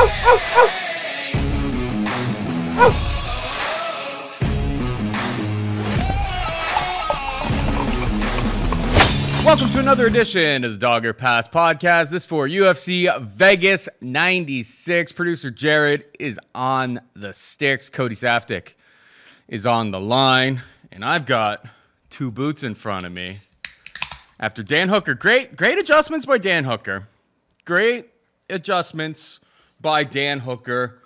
Welcome to another edition of the Dogger Pass podcast. This for UFC Vegas 96. Producer Gerald is on the sticks. Cody Saftic is on the line. And I've got two boots in front of me. After Dan Hooker. Great adjustments by Dan Hooker. Great adjustments by Dan Hooker.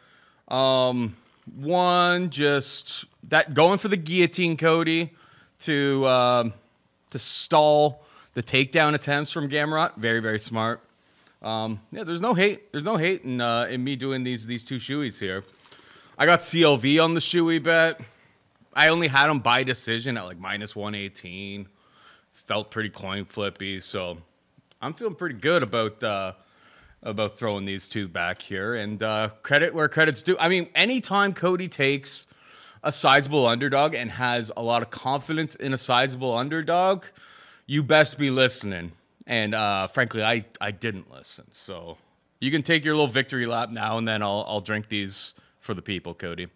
One, just that going for the guillotine, Cody, to stall the takedown attempts from Gamrot. Very, very smart. Yeah, there's no hate. There's no hate in me doing these two shoeys here. I got CLV on the shoey bet. I only had them by decision at like minus 118. Felt pretty coin flippy, so I'm feeling pretty good about throwing these two back here. And credit where credit's due. I mean, anytime Cody takes a sizable underdog and has a lot of confidence in a sizable underdog, you best be listening. And frankly, I didn't listen. So you can take your little victory lap now, and then I'll drink these for the people, Cody.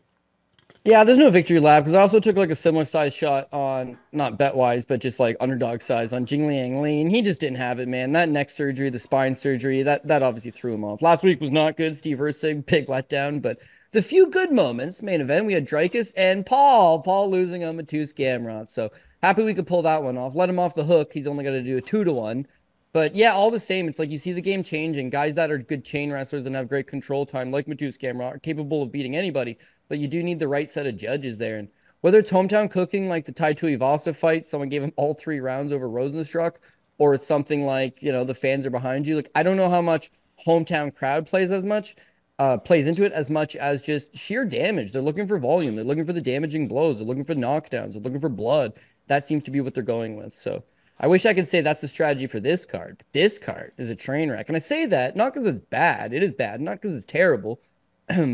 Yeah, there's no victory lap because I also took like a similar size shot on, not bet-wise, but just like underdog size on Jingliang Li, and he just didn't have it, man. That neck surgery, the spine surgery, that obviously threw him off. Last week was not good. Steve Ursig, big letdown, but the few good moments, main event, we had Dreykus and Paul losing on Matus Gamrot. So happy we could pull that one off. Let him off the hook. He's only got to do a 2-1. But yeah, all the same, it's like you see the game changing. Guys that are good chain wrestlers and have great control time, like Matus Gamrot, are capable of beating anybody. But you do need the right set of judges there. And whether it's hometown cooking like the Tai Tuivasa fight, someone gave him all 3 rounds over Rosenstruck, or it's something like, you know, the fans are behind you. Like, I don't know how much hometown crowd plays into it as much as just sheer damage. They're looking for volume. They're looking for the damaging blows. They're looking for knockdowns. They're looking for blood. That seems to be what they're going with. So I wish I could say that's the strategy for this card. But this card is a train wreck. And I say that not because it's bad. It is bad. Not because it's terrible.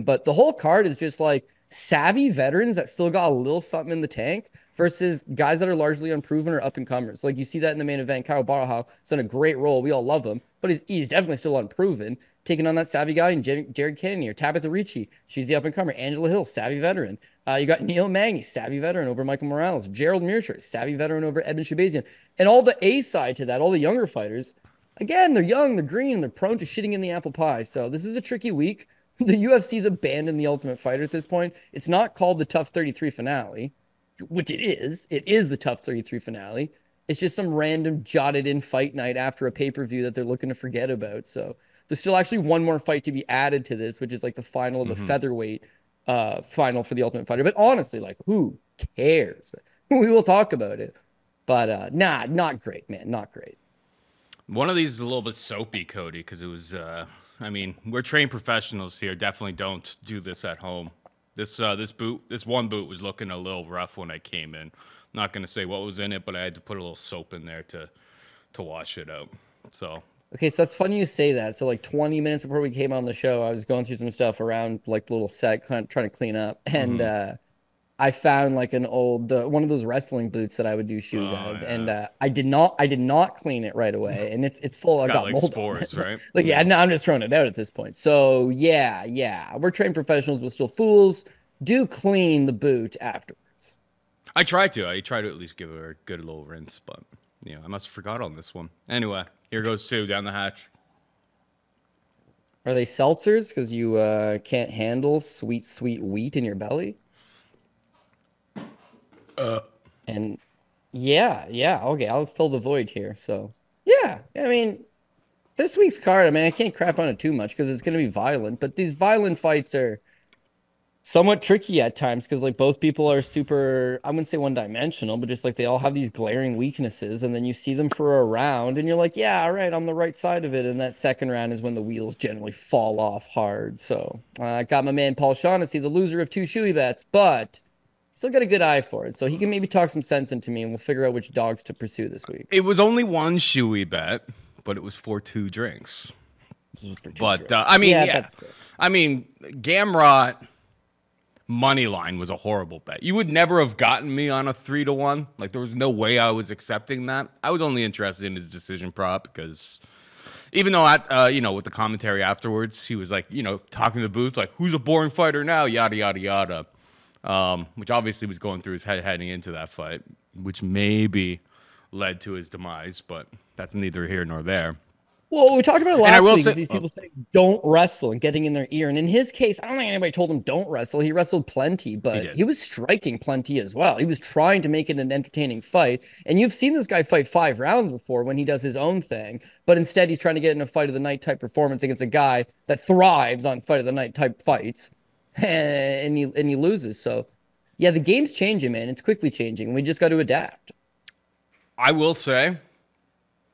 But the whole card is just like savvy veterans that still got a little something in the tank versus guys that are largely unproven or up-and-comers. Like you see that in the main event. Caio Borralho is on a great role. We all love him. But he's definitely still unproven. Taking on that savvy guy in Jared Cannonier. Tabatha Ricci, she's the up-and-comer. Angela Hill, savvy veteran. You got Neil Magny, savvy veteran over Michael Morales. Gerald Meerschaert, savvy veteran over Edmen Shahbazyan. And all the A side to that, all the younger fighters, again, they're young, they're green, and they're prone to shitting in the apple pie. So this is a tricky week. The UFC's abandoned the Ultimate Fighter at this point. It's not called the Tough 33 finale, which it is. It is the Tough 33 finale. It's just some random jotted-in fight night after a pay-per-view that they're looking to forget about. So there's still actually one more fight to be added to this, which is like the final of the featherweight final for the Ultimate Fighter. But honestly, like, who cares? We will talk about it. But not great, man. Not great. One of these is a little bit soapy, Cody, because it was, I mean, we're trained professionals here. Definitely don't do this at home. This one boot was looking a little rough when I came in. Not going to say what was in it, but I had to put a little soap in there to wash it out. So. Okay, so that's funny you say that. So like 20 minutes before we came on the show, I was going through some stuff around like the little set, kind of trying to clean up, and I found like an old one of those wrestling boots that I would do shoes out of, and I did not clean it right away, and it's full. I got like mold spores, right? Like no, I'm just throwing it out at this point. So yeah, we're trained professionals, but still fools. Do clean the boot afterwards. I try to at least give it a good little rinse, but you know, I must have forgot on this one. Anyway, here goes 2 down the hatch. Are they seltzers because you can't handle sweet wheat in your belly? And yeah, okay, I'll fill the void here. So yeah, I mean, this week's card, I mean, I can't crap on it too much because it's going to be violent, but these violent fights are somewhat tricky at times because like both people are super, I wouldn't say one-dimensional, but just like they all have these glaring weaknesses, and then you see them for a round and you're like, yeah, all right, I'm the right side of it, and that second round is when the wheels generally fall off hard. So I got my man Paul Shaughnessy, the loser of 2 shoey bets, but still got a good eye for it, so he can maybe talk some sense into me, and we'll figure out which dogs to pursue this week. It was only 1 shoey bet, but it was for 2 drinks. But I mean, yeah. I mean, Gamrot money line was a horrible bet. You would never have gotten me on a 3-1. Like, there was no way I was accepting that. I was only interested in his decision prop because even though at with the commentary afterwards, he was like, talking to the booth like, who's a boring fighter now, yada yada yada, which obviously was going through his head heading into that fight, which maybe led to his demise, but that's neither here nor there. Well, we talked about it last week. These people saying don't wrestle and getting in their ear. And in his case, I don't think anybody told him don't wrestle. He wrestled plenty, but he was striking plenty as well. He was trying to make it an entertaining fight. And you've seen this guy fight 5 rounds before when he does his own thing. But instead, he's trying to get in a fight of the night type performance against a guy that thrives on fight of the night type fights. And he loses. So, yeah, the game's changing, man. It's quickly changing. We just got to adapt. I will say,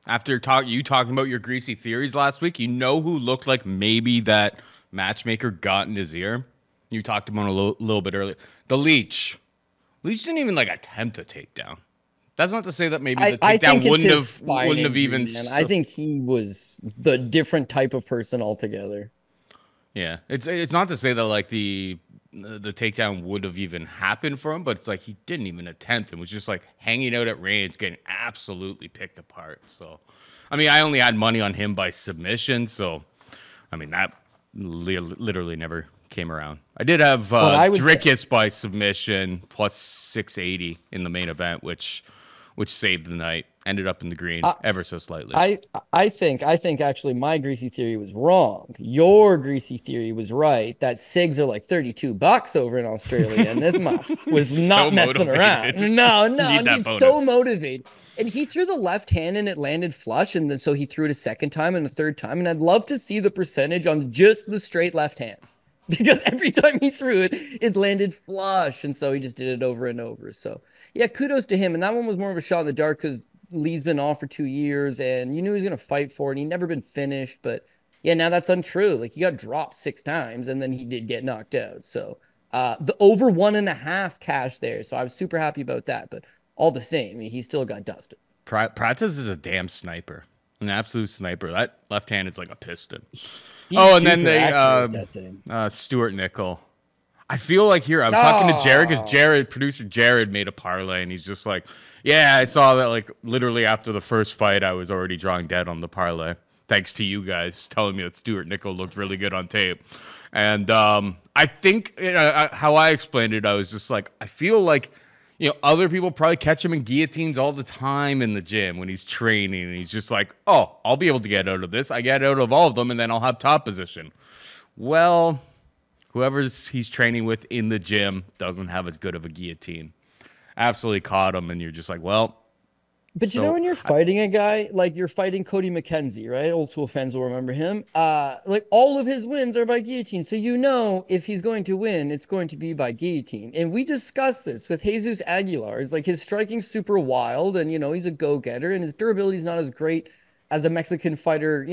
after you talking about your greasy theories last week, who looked like maybe that matchmaker got in his ear? You talked about him a little bit earlier. The Leech. Leech didn't even attempt a takedown. That's not to say that maybe the takedown wouldn't have even. I think he was the different type of person altogether. Yeah, it's not to say that the takedown would have even happened for him, but it's like he didn't even attempt and was just hanging out at range, getting absolutely picked apart. So, I mean, I only had money on him by submission. So, I mean, that literally never came around. I did have Drickus by submission plus 680 in the main event, which saved the night. Ended up in the green ever so slightly. I think actually my greasy theory was wrong. Your greasy theory was right. That SIGs are like $32 over in Australia, and this muff was not messing around. No, he's so motivated. And he threw the left hand and it landed flush, and then so he threw it a second time and a third time. And I'd love to see the percentage on just the straight left hand. Because every time he threw it, it landed flush. And so he just did it over and over. So, yeah, kudos to him. And that one was more of a shot in the dark because Lee's been off for 2 years, and you knew he was going to fight for it, and he'd never been finished. But, yeah, now that's untrue. He got dropped 6 times, and then he did get knocked out. So, the over 1.5 cash there. So I was super happy about that. But all the same, he still got dusted. Prates is a damn sniper. An absolute sniper. That left hand is like a piston. He's and then they Stuart Nickel. I feel like here I was talking to Jared because producer Jared made a parlay, and he's just like, yeah, I saw that literally after the first fight, I was already drawing dead on the parlay. Thanks to you guys telling me that Stuart Nickel looked really good on tape. And I think how I explained it, I was just like, I feel like, other people probably catch him in guillotines all the time in the gym when he's training. And he's just like, oh, I'll be able to get out of this. I get out of all of them, and then I'll have top position. Well, whoever's he's training with in the gym doesn't have as good of a guillotine. Absolutely caught him, and you're just like, well. But when you're fighting a guy, you're fighting Cody McKenzie, right? Old school fans will remember him. All of his wins are by guillotine. So if he's going to win, it's going to be by guillotine. And we discussed this with Jesus Aguilar. It's his striking's super wild, and, he's a go-getter, and his durability is not as great as a Mexican fighter,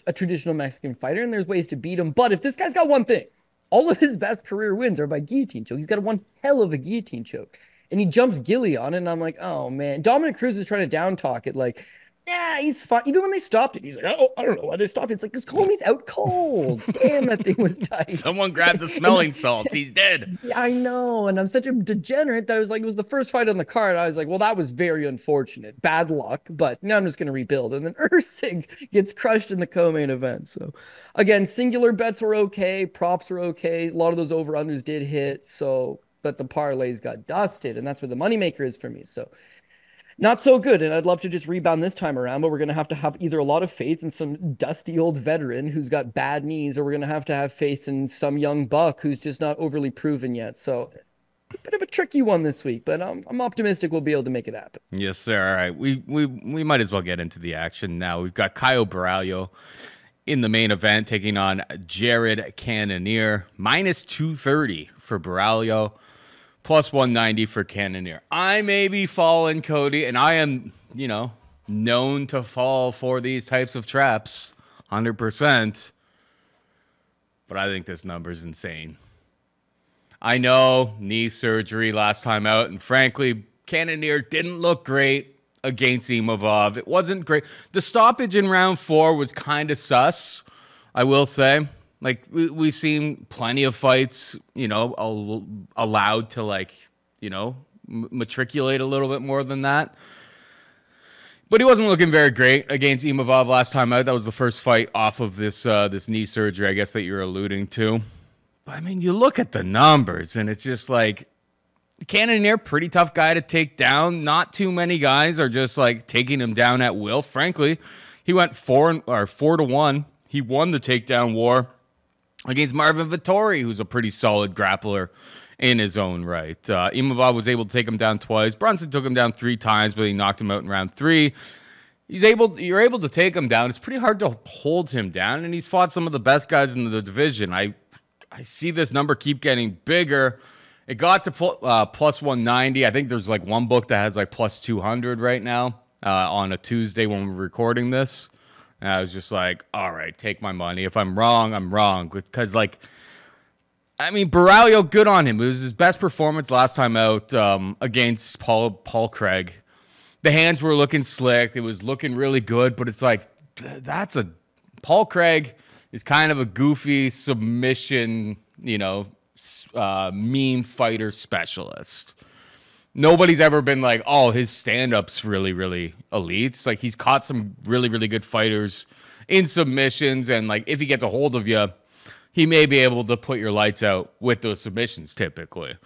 a traditional Mexican fighter, and there's ways to beat him. But if this guy's got one thing, all of his best career wins are by guillotine choke. He's got one hell of a guillotine choke. And he jumps Gilly on it, and I'm like, oh, man. Dominic Cruz is trying to down-talk it, yeah, he's fine. Even when they stopped it, he's like, oh, I don't know why they stopped it. It's like, because Comey's out cold. Damn, that thing was tight. Someone grabbed the smelling salts. He's dead. Yeah, I know, and I'm such a degenerate that I was like, it was the first fight on the card. I was like, well, that was very unfortunate. Bad luck, but now I'm just going to rebuild. And then Ursig gets crushed in the co-main event. So, again, singular bets were okay. Props were okay. A lot of those over-unders did hit, but the parlays got dusted, and that's where the moneymaker is for me. So not so good, and I'd love to just rebound this time around, but we're going to have either a lot of faith in some dusty old veteran who's got bad knees, or we're going to have faith in some young buck who's just not overly proven yet. So it's a bit of a tricky one this week, but I'm optimistic we'll be able to make it happen. Yes, sir. All right, we might as well get into the action now. We've got Caio Borralho in the main event taking on Jared Cannonier, minus 230 for Borralho. Plus 190 for Cannonier. I may be falling, Cody, and I am, known to fall for these types of traps, 100%. But I think this number's insane. I know, knee surgery last time out, and frankly, Cannonier didn't look great against Imavov. It wasn't great. The stoppage in round 4 was kind of sus, I will say. We've seen plenty of fights, allowed to, matriculate a little bit more than that. But he wasn't looking very great against Imavov last time out. That was the first fight off of this this knee surgery, I guess, that you're alluding to. But, I mean, you look at the numbers, and it's just like, Cannonier, pretty tough guy to take down. Not too many guys are just, like, taking him down at will. Frankly, he went 4-1. He won the takedown war against Marvin Vettori, who's a pretty solid grappler in his own right. Imavov was able to take him down twice. Brunson took him down 3 times, but he knocked him out in round 3. You're able to take him down. It's pretty hard to hold him down, and he's fought some of the best guys in the division. I see this number keep getting bigger. It got to plus 190. I think there's like one book that has like plus 200 right now on a Tuesday when we're recording this. And I was just like, all right, take my money. If I'm wrong, I'm wrong. Because, like, I mean, Borralho, good on him. It was his best performance last time out against Paul Craig. The hands were looking slick. It was looking really good. But it's like, Paul Craig is kind of a goofy submission, meme fighter specialist. Nobody's ever been like, oh, his stand-up's really, really elite. It's like he's caught some really, really good fighters in submissions, and like if he gets a hold of you, he may be able to put your lights out with those submissions typically.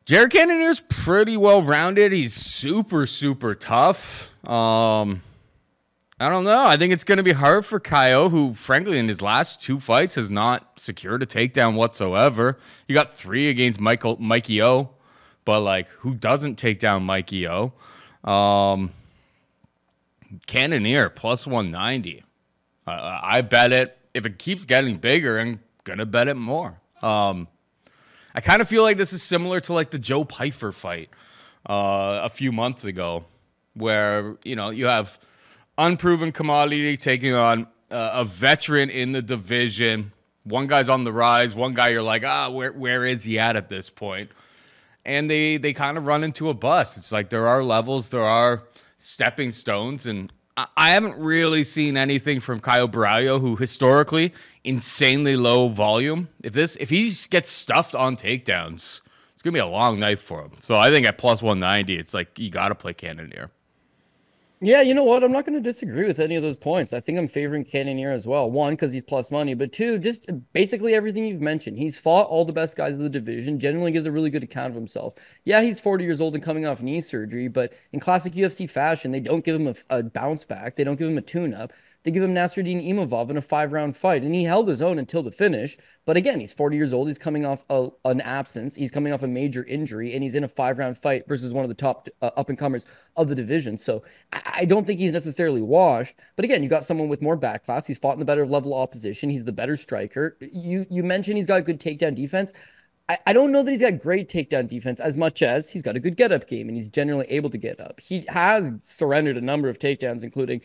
Jared Cannonier's pretty well-rounded. He's super, super tough. I don't know. I think it's going to be hard for Caio, who, frankly, in his last 2 fights has not secured a takedown whatsoever. You got 3 against Mikey O. But, like, who doesn't take down Mikey O? Cannonier, plus 190. I bet it. If it keeps getting bigger, I'm going to bet it more. I kind of feel like this is similar to, like, the Joe Pyfer fight a few months ago. Where, you have unproven commodity taking on a veteran in the division. One guy's on the rise. One guy you're like, where is he at this point? And they kind of run into a bust. It's like there are levels, there are stepping stones, and I haven't really seen anything from Caio Borralho, who historically insanely low volume. If he gets stuffed on takedowns, it's gonna be a long night for him. So I think at plus 190, it's like you got to play Cannonier. Yeah, you know what? I'm not going to disagree with any of those points. I think I'm favoring Cannonier as well. 1, because he's plus money, but 2, just basically everything you've mentioned. He's fought all the best guys of the division, generally gives a really good account of himself. Yeah, he's 40 years old and coming off knee surgery, but in classic UFC fashion, they don't give him a bounce back. They don't give him a tune-up. They give him Nasruddin Imavov in a 5-round fight, and he held his own until the finish. But again, he's 40 years old. He's coming off an absence. He's coming off a major injury, and he's in a 5-round fight versus one of the top up-and-comers of the division. So I don't think he's necessarily washed. But again, you got someone with more back class. He's fought in the better level opposition. He's the better striker. You mentioned he's got good takedown defense. I don't know that he's got great takedown defense as much as he's got a good get-up game, and he's generally able to get up. He has surrendered a number of takedowns, including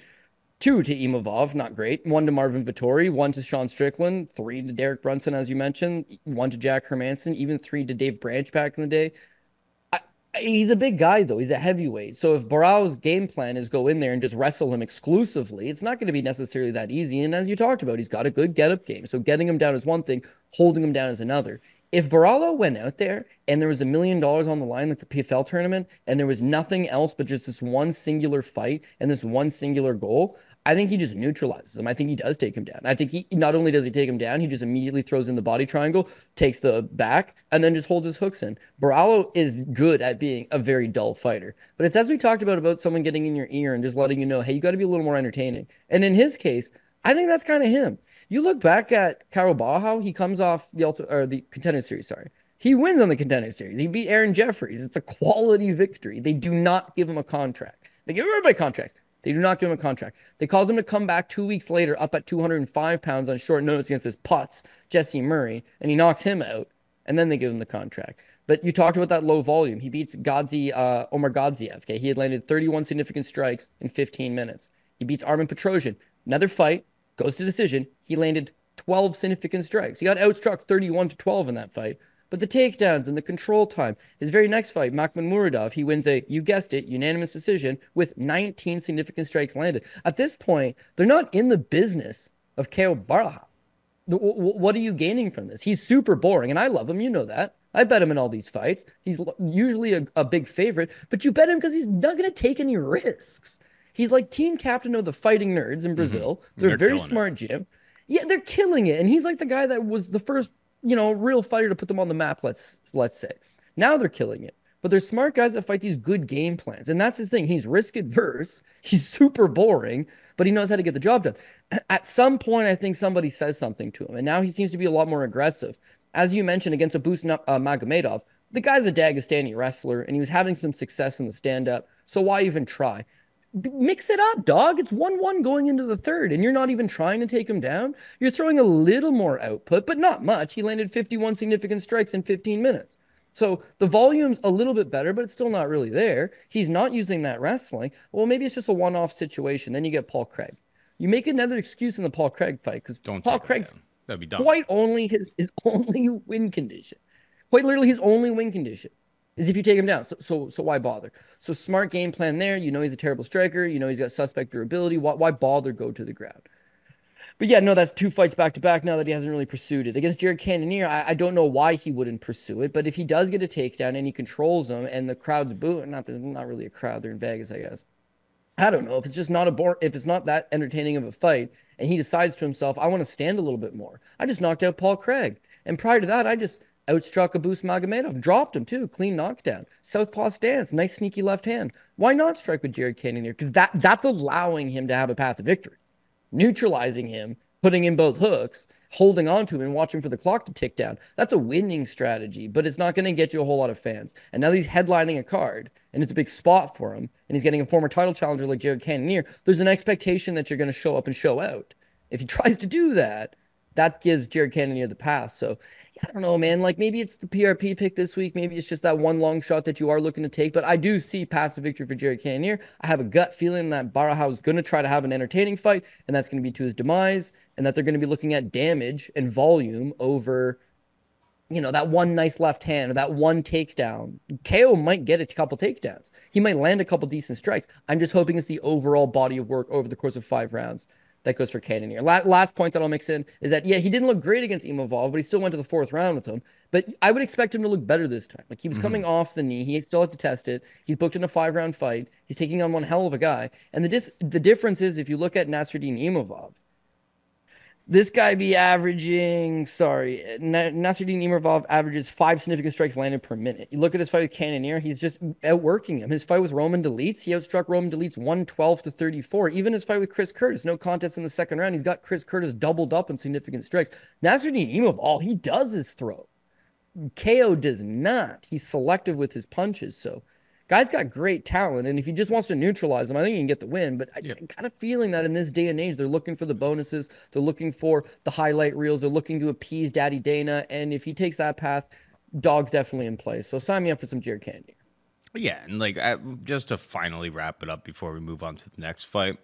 2 to Imavov, not great. 1 to Marvin Vettori, 1 to Sean Strickland, 3 to Derek Brunson, as you mentioned, 1 to Jack Hermanson, even 3 to Dave Branch back in the day. He's a big guy, though. He's a heavyweight. So if Borralho's game plan is go in there and just wrestle him exclusively, it's not going to be necessarily that easy. And as you talked about, he's got a good get-up game. So getting him down is one thing, holding him down is another. If Borralho went out there and there was $1 million on the line like the PFL tournament and there was nothing else but just this one singular fight and this one singular goal, I think he just neutralizes him. I think he does take him down. I think he not only does he take him down, he just immediately throws in the body triangle, takes the back, and then just holds his hooks in. Borralho is good at being a very dull fighter. But it's as we talked about someone getting in your ear and just letting you know, hey, you got to be a little more entertaining. And in his case, I think that's kind of him. You look back at Caio Borralho, he comes off the Contender Series, sorry. He wins on the Contender Series. He beat Aaron Jeffries. It's a quality victory. They do not give him a contract. They give everybody contracts. They do not give him a contract. They cause him to come back 2 weeks later up at 205 pounds on short notice against his putz, Jesse Murray, and he knocks him out, and then they give him the contract. But you talked about that low volume. He beats Omar Gadziev. Okay? He had landed 31 significant strikes in 15 minutes. He beats Armin Petrosian. Another fight, goes to decision. He landed 12 significant strikes. He got outstruck 31-12 in that fight. But the takedowns and the control time, his very next fight, Makhmud Muradov, he wins a, you guessed it, unanimous decision with 19 significant strikes landed. At this point, they're not in the business of Caio Borralho. What are you gaining from this? He's super boring, and I love him. You know that. I bet him in all these fights. He's usually a big favorite, but you bet him because he's not going to take any risks. He's like team captain of the Fighting Nerds in Brazil. They're very smart gym. Yeah, they're killing it. And he's like the guy that was the first, real fighter to put them on the map, let's say. Now they're killing it. But there's smart guys that fight these good game plans. And that's his thing. He's risk adverse. He's super boring, but he knows how to get the job done. At some point, I think somebody says something to him. And now he seems to be a lot more aggressive. As you mentioned, against Abus Magomedov, the guy's a Dagestani wrestler, and he was having some success in the stand-up. So why even try? Mix it up, dog. It's 1-1 going into the third, and you're not even trying to take him down. You're throwing a little more output, but not much. He landed 51 significant strikes in 15 minutes. So the volume's a little bit better, but it's still not really there. He's not using that wrestling. Well, maybe it's just a one-off situation. Then you get Paul Craig. You make another excuse in the Paul Craig fight because Paul Craig's that'd be dumb. Quite only his only win condition. Quite literally his only win condition is if you take him down. So why bother? So smart game plan there. You know he's a terrible striker. You know he's got suspect durability. Why bother go to the ground? But yeah, no, that's 2 fights back-to-back now that he hasn't really pursued it. Against Jared Cannonier, I don't know why he wouldn't pursue it, but if he does get a takedown and he controls them and the crowd's booing, there's not really a crowd there in Vegas, I guess. I don't know. If it's just not if it's not that entertaining of a fight and he decides to himself, I want to stand a little bit more. I just knocked out Paul Craig. And prior to that, I just outstruck Abus Magomedov. Dropped him too. Clean knockdown. Southpaw stance. Nice sneaky left hand. Why not strike with Jared Cannonier? Because that's allowing him to have a path to victory. Neutralizing him, putting in both hooks, holding on to him and watching for the clock to tick down. That's a winning strategy, but it's not going to get you a whole lot of fans. And now he's headlining a card, and it's a big spot for him, and he's getting a former title challenger like Jared Cannonier. There's an expectation that you're going to show up and show out. If he tries to do that, that gives Jared Cannonier the pass. So, I don't know, man. Like, maybe it's the PRP pick this week. Maybe it's just that one long shot that you are looking to take. But I do see passive victory for Jared Cannonier. I have a gut feeling that Borralho is going to try to have an entertaining fight, and that's going to be to his demise, and that they're going to be looking at damage and volume over, that one nice left hand or that one takedown. Caio might get a couple takedowns. He might land a couple decent strikes. I'm just hoping it's the overall body of work over the course of 5 rounds that goes for Cannonier. Last point that I'll mix in is that, yeah, he didn't look great against Imavov, but he still went to the 4th round with him. But I would expect him to look better this time. Like, he was coming off the knee. He still had to test it. He's booked in a 5-round fight. He's taking on one hell of a guy. And the difference is, if you look at Nasruddin Imavov, this guy be averaging, Nasruddin Imavov averages 5 significant strikes landed per minute. You look at his fight with Cannonier, he's just outworking him. His fight with Roman Delites, he outstruck Roman Delites 112-34. Even his fight with Chris Curtis, no contest in the 2nd round, he's got Chris Curtis doubled up in significant strikes. Nasruddin Imavov, all he does is throw. Caio does not. He's selective with his punches, so guy's got great talent, and if he just wants to neutralize him, I think he can get the win. But I got a feeling that in this day and age, they're looking for the bonuses. They're looking for the highlight reels. They're looking to appease Daddy Dana. And if he takes that path, dog's definitely in play. So sign me up for some Jared Cannonier. Yeah, and just to finally wrap it up before we move on to the next fight,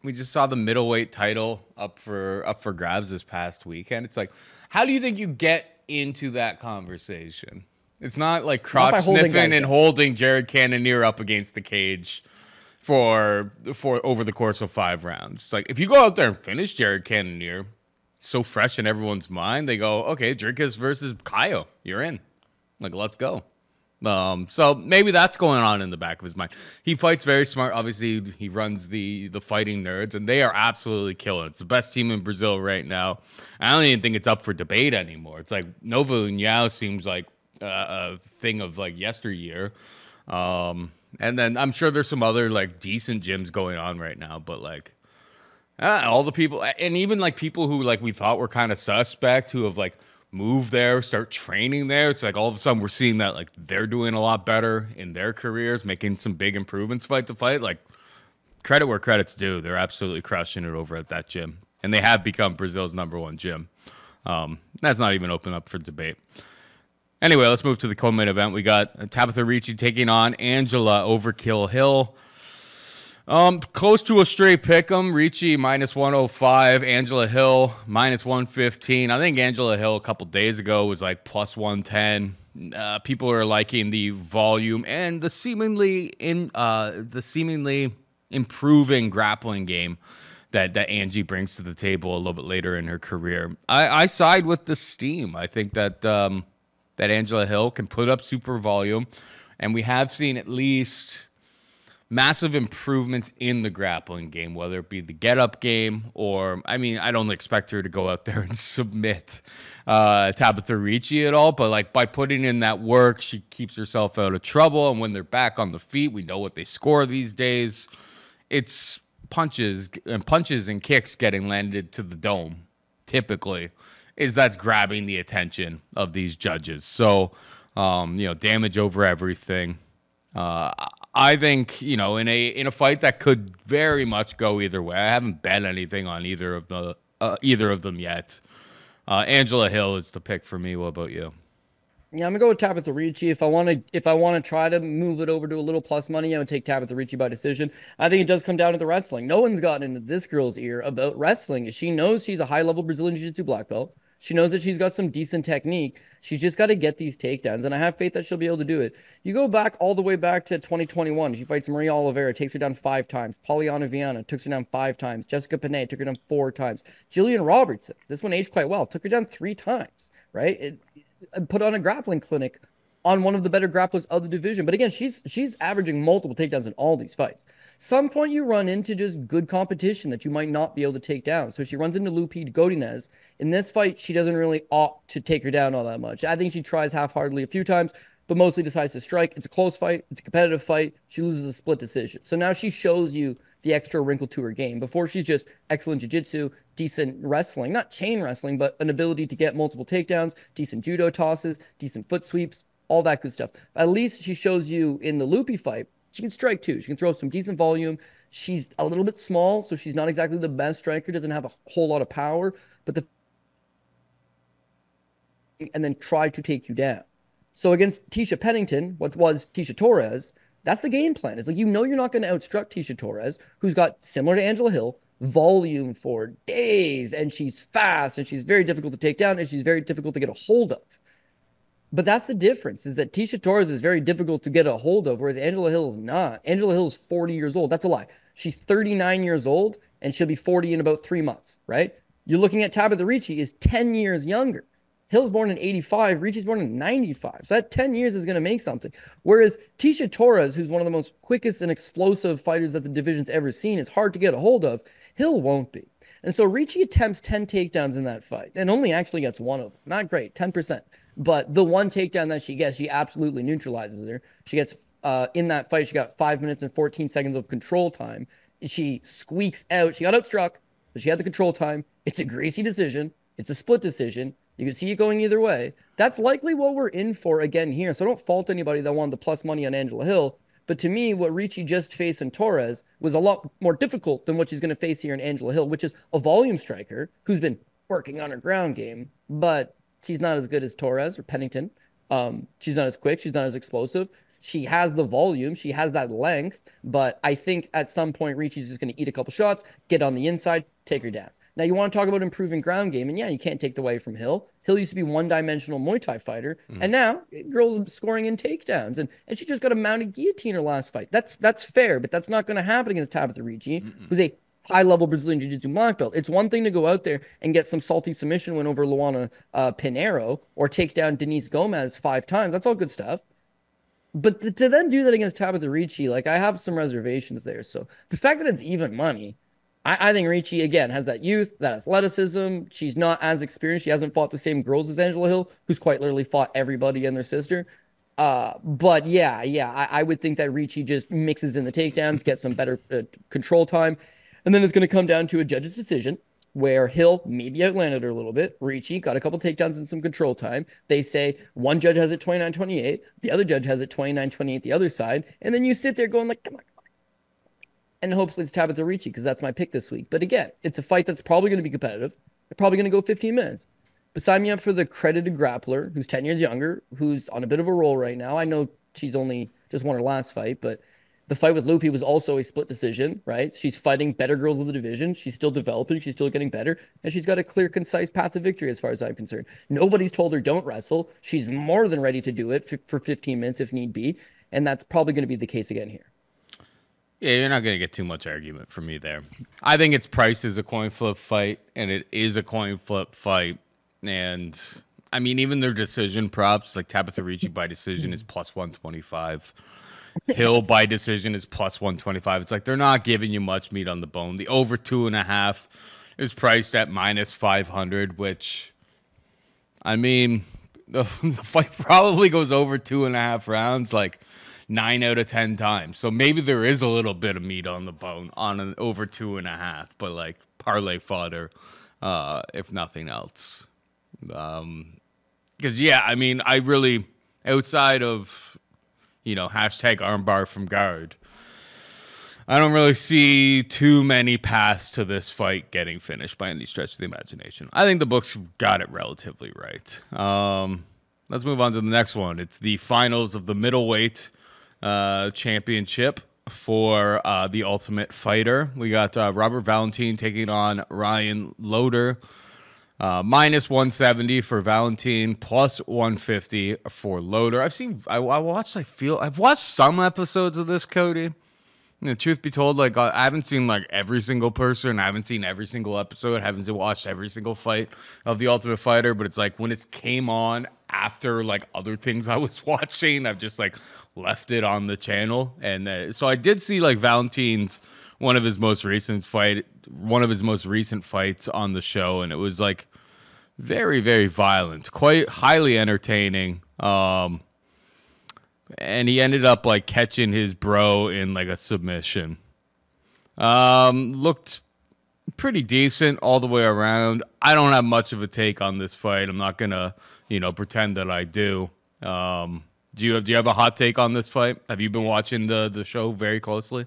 we just saw the middleweight title up for grabs this past weekend. It's like, how do you think you get into that conversation? It's not like crotch sniffing and holding Jared Cannonier up against the cage for over the course of 5 rounds. It's like, if you go out there and finish Jared Cannonier, so fresh in everyone's mind, they go, okay, Dricus versus Caio, you're in. Like, let's go. So maybe that's going on in the back of his mind. He fights very smart. Obviously, he runs the Fighting Nerds, and they are absolutely killing it. It's the best team in Brazil right now. I don't even think it's up for debate anymore. It's like Nova União seems like a thing of like yesteryear. And then I'm sure there's some other like decent gyms going on right now, but like all the people, and even like people who like we thought were kind of suspect, who have like moved there, start training there. It's like all of a sudden we're seeing that like they're doing a lot better in their careers, making some big improvements fight to fight. Like, credit where credit's due. They're absolutely crushing it over at that gym, and they have become Brazil's #1 gym. That's not even open up for debate. Anyway, let's move to the co-main event. We got Tabatha Ricci taking on Angela Overkill Hill. Close to a straight pick'em. Ricci -105. Angela Hill -115. I think Angela Hill a couple days ago was like +110. People are liking the volume and the seemingly improving grappling game that Angie brings to the table a little bit later in her career. I side with the steam. I think that that Angela Hill can put up super volume, and we have seen at least massive improvements in the grappling game, whether it be the get-up game or, I mean, I don't expect her to go out there and submit Tabatha Ricci at all, but like by putting in that work, she keeps herself out of trouble, and when they're back on the feet, we know what they score these days. It's punches and kicks getting landed to the dome, typically, that's grabbing the attention of these judges. So, damage over everything. I think, in a fight that could very much go either way. I haven't bet anything on either of them yet. Angela Hill is the pick for me. What about you? Yeah, I'm gonna go with Tabatha Ricci. If I want to try to move it over to a little plus money, I would take Tabatha Ricci by decision. I think it does come down to the wrestling. No one's gotten into this girl's ear about wrestling. She knows she's a high-level Brazilian Jiu-Jitsu black belt. She knows that she's got some decent technique. She's just got to get these takedowns, and I have faith that she'll be able to do it. You go back all the way back to 2021. She fights Maria Oliveira, takes her down 5 times. Poliana Viana took her down 5 times. Jessica Panay took her down 4 times. Jillian Robertson, this one aged quite well, took her down 3 times, right? Put on a grappling clinic on one of the better grapplers of the division. But again, she's averaging multiple takedowns in all these fights. Some point you run into just good competition that you might not be able to take down. So she runs into Lupita Godinez. In this fight, she doesn't really opt to take her down all that much. I think she tries half-heartedly a few times, but mostly decides to strike. It's a close fight. It's a competitive fight. She loses a split decision. So now she shows you the extra wrinkle to her game. Before, she's just excellent jiu-jitsu, decent wrestling, not chain wrestling, but an ability to get multiple takedowns, decent judo tosses, decent foot sweeps, all that good stuff. At least she shows you in the Loopy fight, she can strike too. She can throw some decent volume. She's a little bit small, so she's not exactly the best striker, doesn't have a whole lot of power, but and then try to take you down. So against Tisha Pennington, what was Tisha Torres, that's the game plan. It's like, you're not going to outstruck Tisha Torres, who's got, similar to Angela Hill, volume for days, and she's fast, and she's very difficult to take down, and she's very difficult to get a hold of. But that's the difference, is that Tisha Torres is very difficult to get a hold of, whereas Angela Hill is not. Angela Hill is 40 years old. That's a lie. She's 39 years old, and she'll be 40 in about 3 months, right? You're looking at Tabatha Ricci is 10 years younger. Hill's born in 85. Ricci's born in 95. So that 10 years is going to make something. Whereas Tisha Torres, who's one of the most quickest and explosive fighters that the division's ever seen, is hard to get a hold of. Hill won't be. And so Ricci attempts 10 takedowns in that fight and only actually gets one of them. Not great, 10%. But the one takedown that she gets, she absolutely neutralizes her. She gets, in that fight, she got 5 minutes and 14 seconds of control time. She squeaks out. She got outstruck, but she had the control time. It's a greasy decision. It's a split decision. You can see it going either way. That's likely what we're in for again here. So I don't fault anybody that wanted the plus money on Angela Hill. But to me, what Ricci just faced in Torres was a lot more difficult than what she's going to face here in Angela Hill, which is a volume striker who's been working on her ground game, but she's not as good as Torres or Pennington. She's not as quick. She's not as explosive. She has the volume. She has that length. But I think at some point, Ricci's just going to eat a couple shots, get on the inside, take her down. Now, you want to talk about improving ground game, and yeah, you can't take the away from Hill. Hill used to be one-dimensional Muay Thai fighter, and now girls scoring in takedowns, and she just got a mounted guillotine her last fight. That's fair, but that's not going to happen against Tabatha Ricci, who's a high-level Brazilian Jiu-Jitsu black belt. It's one thing to go out there and get some salty submission win over Luana Pinheiro or take down Denise Gomez 5 times. That's all good stuff. But to then do that against Tabatha Ricci, like, I have some reservations there. So the fact that it's even money, I think Ricci, again, has that youth, that athleticism. She's not as experienced. She hasn't fought the same girls as Angela Hill, who's quite literally fought everybody and their sister. But yeah, I would think that Ricci just mixes in the takedowns, gets some better control time. And then it's going to come down to a judge's decision where Hill maybe outlanded her a little bit. Ricci got a couple takedowns and some control time. They say one judge has it 29-28. The other judge has it 29-28 the other side. And then you sit there going like, come on. And hopefully it's Tabatha Ricci because that's my pick this week. But again, it's a fight that's probably going to be competitive. They're probably going to go 15 minutes. But sign me up for the credited grappler who's 10 years younger, who's on a bit of a roll right now. I know she's only just won her last fight, but the fight with Loopy was also a split decision, right? She's fighting better girls of the division. She's still developing. She's still getting better. And she's got a clear, concise path of victory as far as I'm concerned. Nobody's told her don't wrestle. She's more than ready to do it for 15 minutes if need be. And that's probably going to be the case again here. Yeah, you're not going to get too much argument from me there. I think its price is a coin flip fight, and it is a coin flip fight. And, I mean, even their decision props, like Tabatha Ricci by decision is plus 125. Hill by decision is plus 125. It's like they're not giving you much meat on the bone. The over 2.5 is priced at minus 500, which, I mean, the fight probably goes over 2.5 rounds, like 9 out of 10 times. So maybe there is a little bit of meat on the bone on an over 2.5, but like parlay fodder, if nothing else. Because, yeah, I mean, I really, outside of, hashtag armbar from guard, I don't really see too many paths to this fight getting finished by any stretch of the imagination. I think the books got it relatively right. Let's move on to the next one. It's the finals of the middleweight championship for the Ultimate Fighter. We got Robert Valentin taking on Ryan Loder. Minus 170 for Valentin, plus 150 for Loder. I've watched some episodes of this, Cody. Truth be told, like I haven't seen like every single person. I haven't seen every single episode. I haven't watched every single fight of the Ultimate Fighter. But it's like when it came on after like other things I was watching, I've just like left it on the channel. And so I did see like Valentin's one of his most recent fights on the show, and it was like very, very violent, quite highly entertaining. And he ended up like catching his bro in like a submission. Looked pretty decent all the way around. I don't have much of a take on this fight. I'm not gonna, pretend that I do. Do you have a hot take on this fight? Have you been watching the show very closely?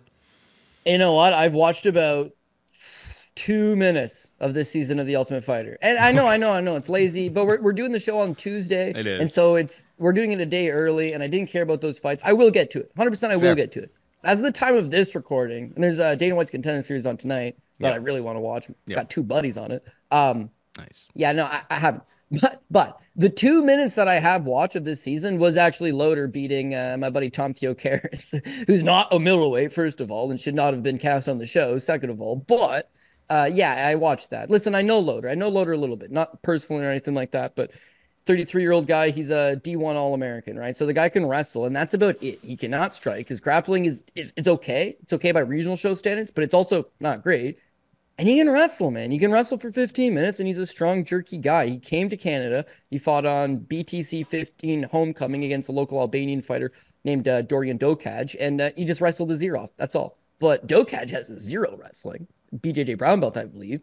You know what? I've watched about 2 minutes of this season of The Ultimate Fighter. And I know it's lazy, but we're doing the show on Tuesday. It is. And so we're doing it a day early, and I didn't care about those fights. I will get to it. 100% I will get to it. As of the time of this recording, and there's Dana White's Contender Series on tonight that I really want to watch. Got 2 buddies on it. Nice. Yeah, no, I haven't. But the 2 minutes that I have watched of this season was actually Loder beating my buddy Tom Theocaris, who's not a middleweight, first of all, and should not have been cast on the show, second of all. But yeah, I watched that. Listen, I know Loder. I know Loder a little bit, not personally or anything like that, but 33-year-old guy, he's a D1 All-American, right? So the guy can wrestle, and that's about it. He cannot strike. His grappling is okay. It's okay by regional show standards, but it's also not great. And he can wrestle, man. He can wrestle for 15 minutes, and he's a strong, jerky guy. He came to Canada. He fought on BTC 15 Homecoming against a local Albanian fighter named Dorian Dokaj, and he just wrestled his ear off. That's all. But Dokaj has 0 wrestling. BJJ brown belt, I believe.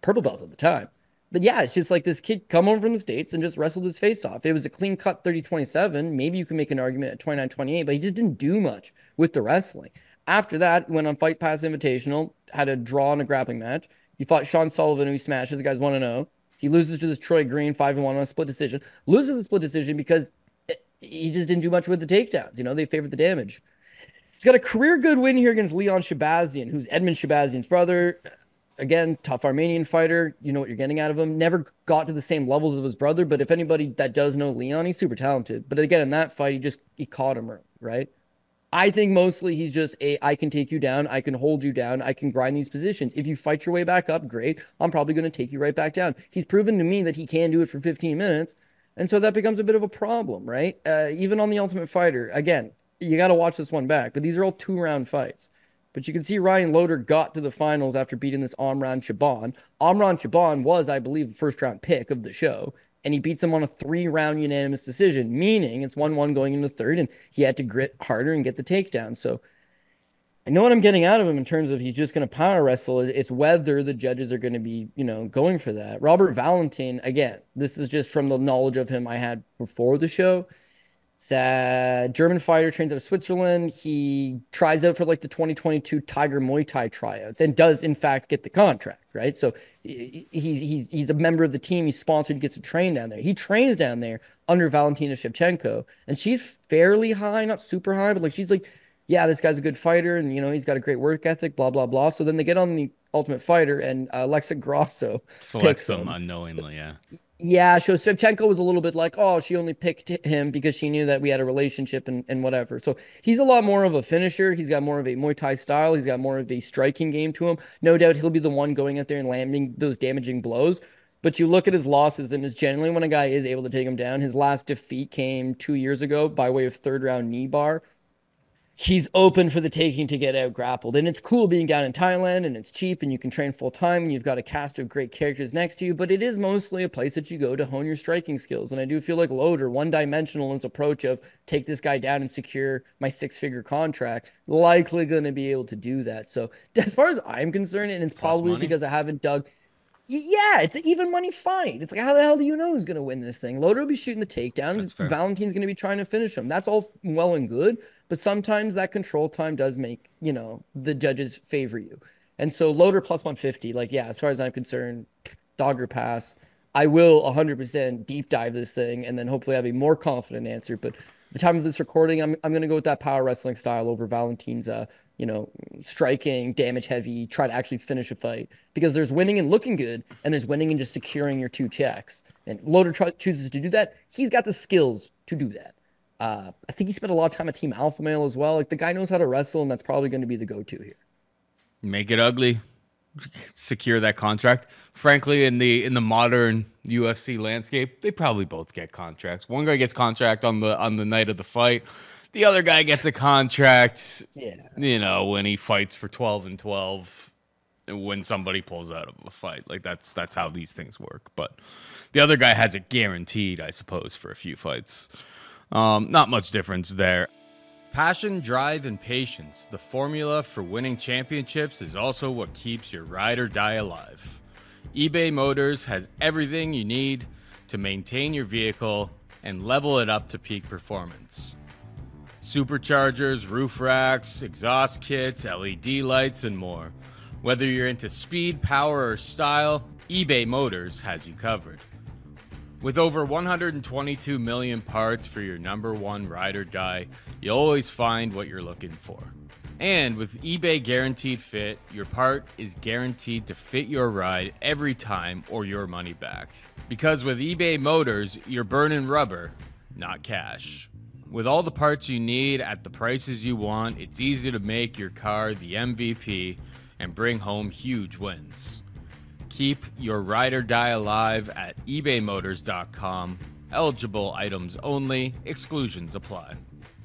Purple belt at the time. But yeah, it's just like this kid come over from the States and just wrestled his face off. It was a clean cut 30-27. Maybe you can make an argument at 29-28, but he just didn't do much with the wrestling. After that, went on Fight Pass Invitational, had a draw in a grappling match. He fought Sean Sullivan, who he smashes. The guy's 1-0. He loses to this Troy Green, 5-1 on a split decision. Loses a split decision because he just didn't do much with the takedowns. They favored the damage. He's got a career good win here against Leon Shahbazyan, who's Edmen Shahbazyan's brother. Again, tough Armenian fighter. You know what you're getting out of him. Never got to the same levels of his brother, but if anybody that does know Leon, he's super talented. But again, in that fight, he caught him early, right? I think mostly he's just I can take you down. I can hold you down. I can grind these positions. If you fight your way back up, great. I'm probably going to take you right back down. He's proven to me that he can do it for 15 minutes. And so that becomes a bit of a problem, right? Even on The Ultimate Fighter, again, you got to watch this one back. But these are all 2-round fights. But you can see Ryan Loder got to the finals after beating this Amran Chaban. Amran Chaban was, I believe, the first-round pick of the show. And he beats him on a 3-round unanimous decision, meaning it's 1-1 going into the third, and he had to grit harder and get the takedown. So I know what I'm getting out of him in terms of he's just going to power wrestle. It's whether the judges are going to be, going for that. Robert Valentin, again, this is just from the knowledge of him I had before the show. It's a German fighter, trains out of Switzerland. He tries out for like the 2022 Tiger Muay Thai tryouts and does, in fact, get the contract, right? So he's a member of the team. He's sponsored, he gets to train down there. He trains down there under Valentina Shevchenko, and she's fairly high, not super high, but like she's like, yeah, this guy's a good fighter, and he's got a great work ethic, blah, blah, blah. So then they get on The Ultimate Fighter, and Alexa Grosso selects them unknowingly, yeah. Yeah, so Shevchenko was a little bit like, oh, she only picked him because she knew that we had a relationship and whatever. So he's a lot more of a finisher. He's got more of a Muay Thai style. He's got more of a striking game to him. No doubt he'll be the one going out there and landing those damaging blows. But you look at his losses, and it's generally when a guy is able to take him down. His last defeat came 2 years ago by way of third round knee bar. He's open for the taking to get out grappled. And it's cool being down in Thailand and it's cheap and you can train full time and you've got a cast of great characters next to you, but it is mostly a place that you go to hone your striking skills. And I do feel like Loder, one-dimensional in his approach of take this guy down and secure my six-figure contract, likely going to be able to do that. So as far as I'm concerned, and it's probably because I haven't dug. Yeah, it's an even money fight. It's like, how the hell do you know who's going to win this thing? Loder will be shooting the takedowns. Valentin's going to be trying to finish him. That's all well and good. But sometimes that control time does make, the judges favor you. And so Loder plus 150, like, yeah, as far as I'm concerned, dog or pass. I will 100% deep dive this thing and then hopefully have a more confident answer. But at the time of this recording, I'm going to go with that power wrestling style over Valentin's, striking, damage heavy, try to actually finish a fight. Because there's winning and looking good, and there's winning and just securing your two checks. And Loder chooses to do that. He's got the skills to do that. I think he spent a lot of time at Team Alpha Male as well. Like, the guy knows how to wrestle, and that's probably going to be the go-to here. Make it ugly. Secure that contract. Frankly, in the modern UFC landscape, they probably both get contracts. One guy gets contract on the night of the fight. The other guy gets a contract, when he fights for 12-12, when somebody pulls out of a fight. Like, that's how these things work. But the other guy has it guaranteed, I suppose, for a few fights. Not much difference there. Passion, drive, and patience. The formula for winning championships is also what keeps your ride or die alive. eBay Motors has everything you need to maintain your vehicle and level it up to peak performance. Superchargers, roof racks, exhaust kits, LED lights, and more. Whether you're into speed, power, or style, eBay Motors has you covered. With over 122 million parts for your number one ride or die, you'll always find what you're looking for. And with eBay Guaranteed Fit, your part is guaranteed to fit your ride every time or your money back. Because with eBay Motors, you're burning rubber, not cash. With all the parts you need at the prices you want, it's easy to make your car the MVP and bring home huge wins. Keep your ride or die alive at ebaymotors.com. Eligible items only. Exclusions apply.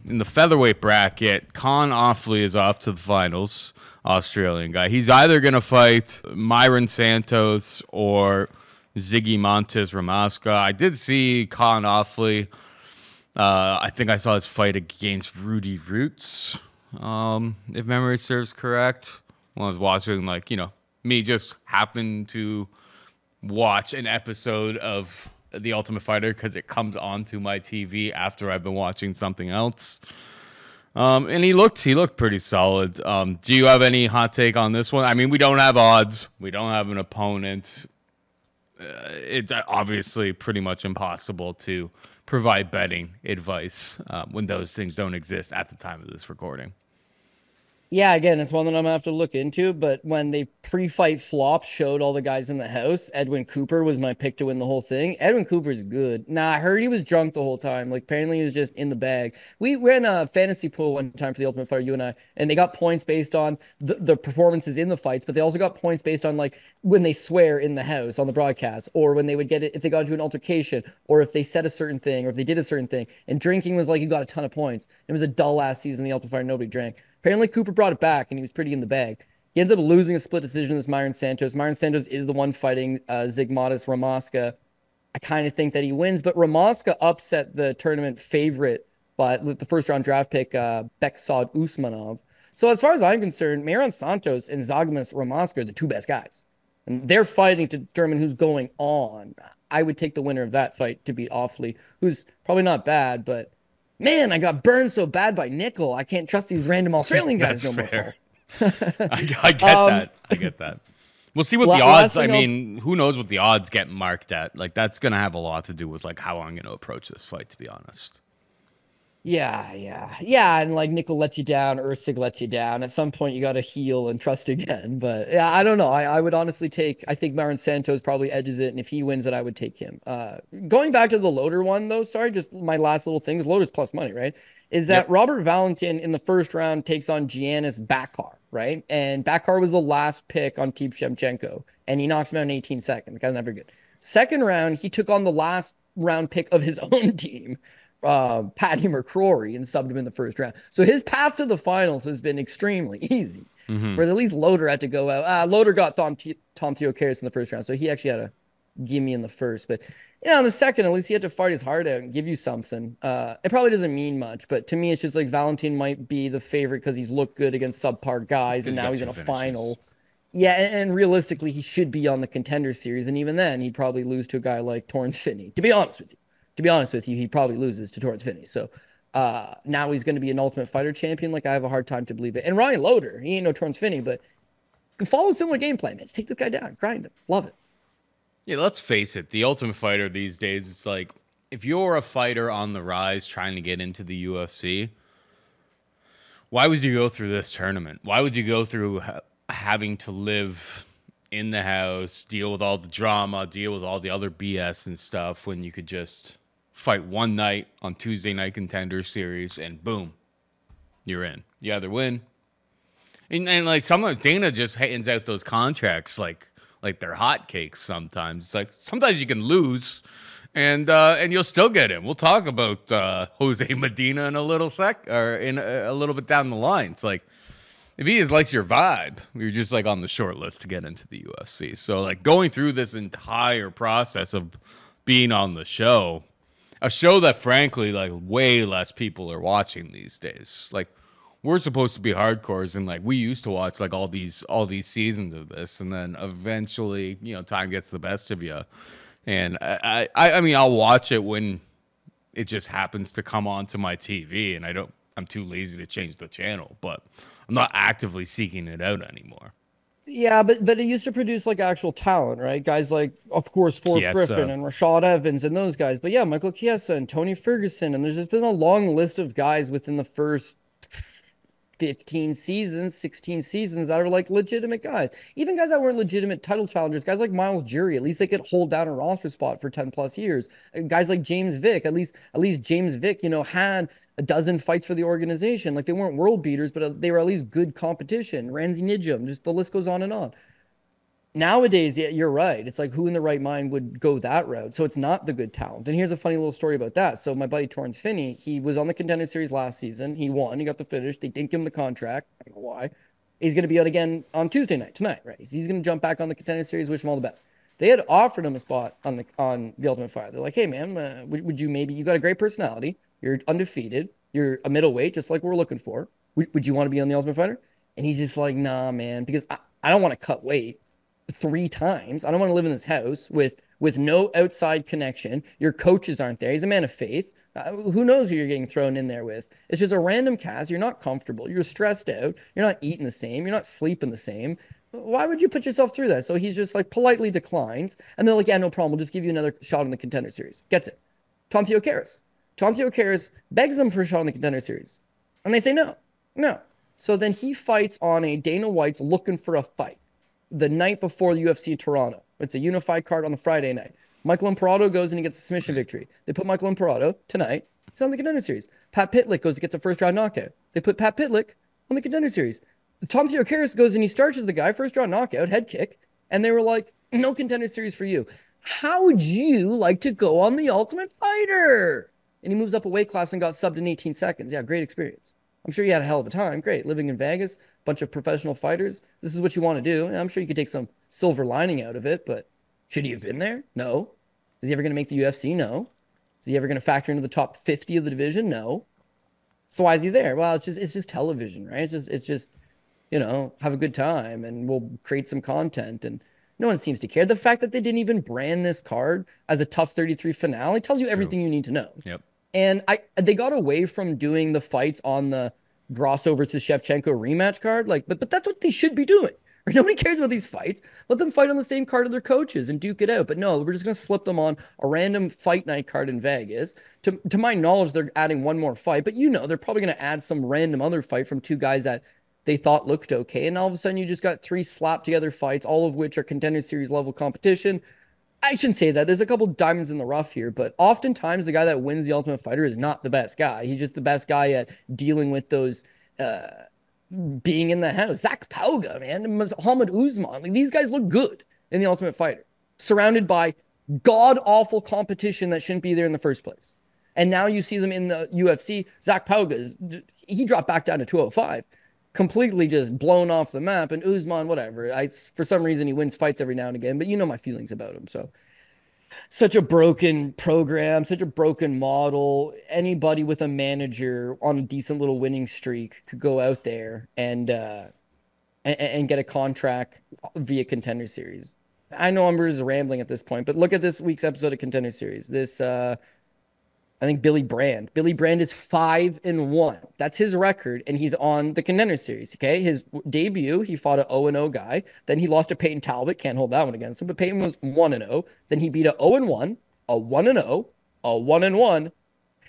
In the featherweight bracket, Kaan Ofli is off to the finals. Australian guy. He's either going to fight Myron Santos or Ziggy Montes Ramaska. I did see Kaan Ofli. I think I saw his fight against Rudy Roots, if memory serves correct. When I was watching, me just happened to watch an episode of The Ultimate Fighter because it comes onto my TV after I've been watching something else. And he looked pretty solid. Do you have any hot take on this one? I mean, we don't have odds. We don't have an opponent. It's obviously pretty much impossible to provide betting advice when those things don't exist at the time of this recording. Yeah, again, it's one that I'm going to have to look into, but when they pre-fight flops showed all the guys in the house, Edwin Cooper was my pick to win the whole thing. Edwin Cooper's good. Nah, I heard he was drunk the whole time. Like, apparently he was just in the bag. We ran a fantasy pool one time for the Ultimate Fighter, you and I, and they got points based on the performances in the fights, but they also got points based on, like, when they swear in the house on the broadcast, or when they would get it, if they got into an altercation, or if they said a certain thing, or if they did a certain thing. And drinking was like, you got a ton of points. It was a dull ass season in the Ultimate Fighter. Nobody drank. Apparently, Cooper brought it back, and he was pretty in the bag. He ends up losing a split decision to Myron Santos. Myron Santos is the one fighting Zigmatis Ramaska. I kind of think that he wins, but Ramaska upset the tournament favorite by the first-round draft pick, Beksad Usmanov. So as far as I'm concerned, Myron Santos and Zagmas Ramaska are the two best guys. And they're fighting to determine who's going on. I would take the winner of that fight to beat Ofli, who's probably not bad, but man, I got burned so bad by Nickel. I can't trust these random Australian guys no more. I get that. I get that. We'll see what the odds. I mean, who knows what the odds get marked at? Like, that's gonna have a lot to do with like how I'm gonna approach this fight. To be honest. Yeah. And like Nickel lets you down, Ursig lets you down. At some point, you got to heal and trust again. But yeah, I don't know. I would honestly take, I think Marin Santos probably edges it. And if he wins it, I would take him. Going back to the Loder one, though, sorry, just my last little thing is Loder's plus money, right? Is that Robert Valentin in the first round takes on Giannis Bakar, right? And Bakar was the last pick on Team Shevchenko, and he knocks him out in 18 seconds. The guy's never good. Second round, he took on the last round pick of his own team, Paddy McCrory, and subbed him in the first round. So his path to the finals has been extremely easy. Whereas at least Loder had to go out. Loder got Tom Theocaris in the first round, so he actually had to give me in the first. But in the second, at least he had to fight his heart out and give you something. It probably doesn't mean much, but to me, it's just like Valentin might be the favorite because he's looked good against subpar guys, and now he's in a final. Yeah, and realistically, he should be on the Contender Series, and even then, he'd probably lose to a guy like Torrence Finney. To be honest with you, he probably loses to Torrence Finney. So now he's going to be an Ultimate Fighter champion. Like, I have a hard time to believe it. And Ryan Loder, he ain't no Torrence Finney, but follow a similar game plan, man. Just take this guy down, grind him, love it. Yeah, let's face it. The Ultimate Fighter these days, it's like, if you're a fighter on the rise trying to get into the UFC, why would you go through this tournament? Why would you go through having to live in the house, deal with all the drama, deal with all the other BS and stuff when you could just fight one night on Tuesday Night Contender Series and boom, you're in. You either win. And like Dana just hands out those contracts like they're hotcakes sometimes. It's like sometimes you can lose and you'll still get in. We'll talk about Jose Medina in a little a little bit down the line. It's like, if he just likes your vibe, you're just like on the short list to get into the UFC. So like going through this entire process of being on the show, a show that frankly like way less people are watching these days. Like we're supposed to be hardcores and like we used to watch like all these seasons of this, and then eventually, time gets the best of you. And I mean I'll watch it when it just happens to come onto my TV, and I'm too lazy to change the channel, but I'm not actively seeking it out anymore. Yeah, but it used to produce like actual talent, right? Guys like, of course, Forrest Griffin and Rashad Evans and those guys. But yeah, Michael Chiesa and Tony Ferguson. And there's just been a long list of guys within the first 15 seasons, 16 seasons that are like legitimate guys. Even guys that weren't legitimate title challengers, guys like Miles Jury, at least they could hold down a roster spot for 10 plus years. Guys like James Vick, at least James Vick, had a dozen fights for the organization. Like they weren't world beaters, but they were at least good competition. Ramsey Nijum, just the list goes on and on. Nowadays, yeah, you're right. It's like who in the right mind would go that route? So it's not the good talent. And here's a funny little story about that. So my buddy Torrence Finney, he was on the Contender Series last season. He won. He got the finish. They didn't give him the contract. I don't know why. He's going to be out again on Tuesday night, tonight, right? He's going to jump back on the Contender Series. Wish him all the best. They had offered him a spot on the Ultimate Fighter. They're like, hey, man, would you maybe, you got a great personality. You're undefeated. You're a middleweight, just like we're looking for. Would you want to be on the Ultimate Fighter? And he's just like, nah, man, because I don't want to cut weight 3 times. I don't want to live in this house with no outside connection. Your coaches aren't there. He's a man of faith. Who knows who you're getting thrown in there with? It's just a random cast. You're not comfortable. You're stressed out. You're not eating the same. You're not sleeping the same. Why would you put yourself through that? So he's just like politely declines. And they're like, yeah, no problem. We'll just give you another shot in the Contender Series. Gets it. Tom Theocaris begs them for a shot in the Contender Series. And they say no. So then he fights on a Dana White's looking for a fight the night before the UFC Toronto. It's a unified card on the Friday night. Michael Imparato goes and he gets a submission victory. They put Michael Imparato tonight. He's on the Contender Series. Pat Pitlick goes and gets a first round knockout. They put Pat Pitlick on the Contender Series. Tom Theocaris goes and he starches the guy, first round knockout, head kick. And they were like, no Contender Series for you. How would you like to go on the Ultimate Fighter? And he moves up a weight class and got subbed in 18 seconds. Yeah, great experience. I'm sure you had a hell of a time. Great. Living in Vegas, bunch of professional fighters. This is what you want to do. And I'm sure you could take some silver lining out of it, but should he have been there? No. Is he ever going to make the UFC? No. Is he ever going to factor into the top 50 of the division? No. So why is he there? Well, it's just television, right? It's just, have a good time and we'll create some content, and no one seems to care. The fact that they didn't even brand this card as a Tough 33 finale tells you everything you need to know. Yep. And they got away from doing the fights on the Grosso versus Shevchenko rematch card. But that's what they should be doing, Or nobody cares about these fights. Let them fight on the same card of their coaches and duke it out. But no, we're just going to slip them on a random fight night card in Vegas. To my knowledge, they're adding one more fight. But they're probably going to add some random other fight from two guys that they thought looked okay. And all of a sudden, you just got 3 slapped together fights, all of which are Contender Series level competition. I shouldn't say that. There's a couple diamonds in the rough here, but oftentimes the guy that wins the Ultimate Fighter is not the best guy. He's just the best guy at dealing with those being in the house. Zach Pauga, man, Muhammad Usman. Like, these guys look good in the Ultimate Fighter, surrounded by god-awful competition that shouldn't be there in the first place. And now you see them in the UFC. Zach Pauga, he dropped back down to 205. Completely just blown off the map. And Usman, whatever. For some reason, he wins fights every now and again, but you know my feelings about him. So, such a broken program, such a broken model. Anybody with a manager on a decent little winning streak could go out there and get a contract via Contender Series. I know I'm just rambling at this point, but look at this week's episode of Contender Series. This, I think Billy Brand. Billy Brand is 5-1. That's his record, and he's on the Contender Series. Okay, his debut, he fought a 0-0 guy. Then he lost to Peyton Talbot. Can't hold that one against him. But Peyton was 1-0. Then he beat a 0-1, a 1-0, a 1-1,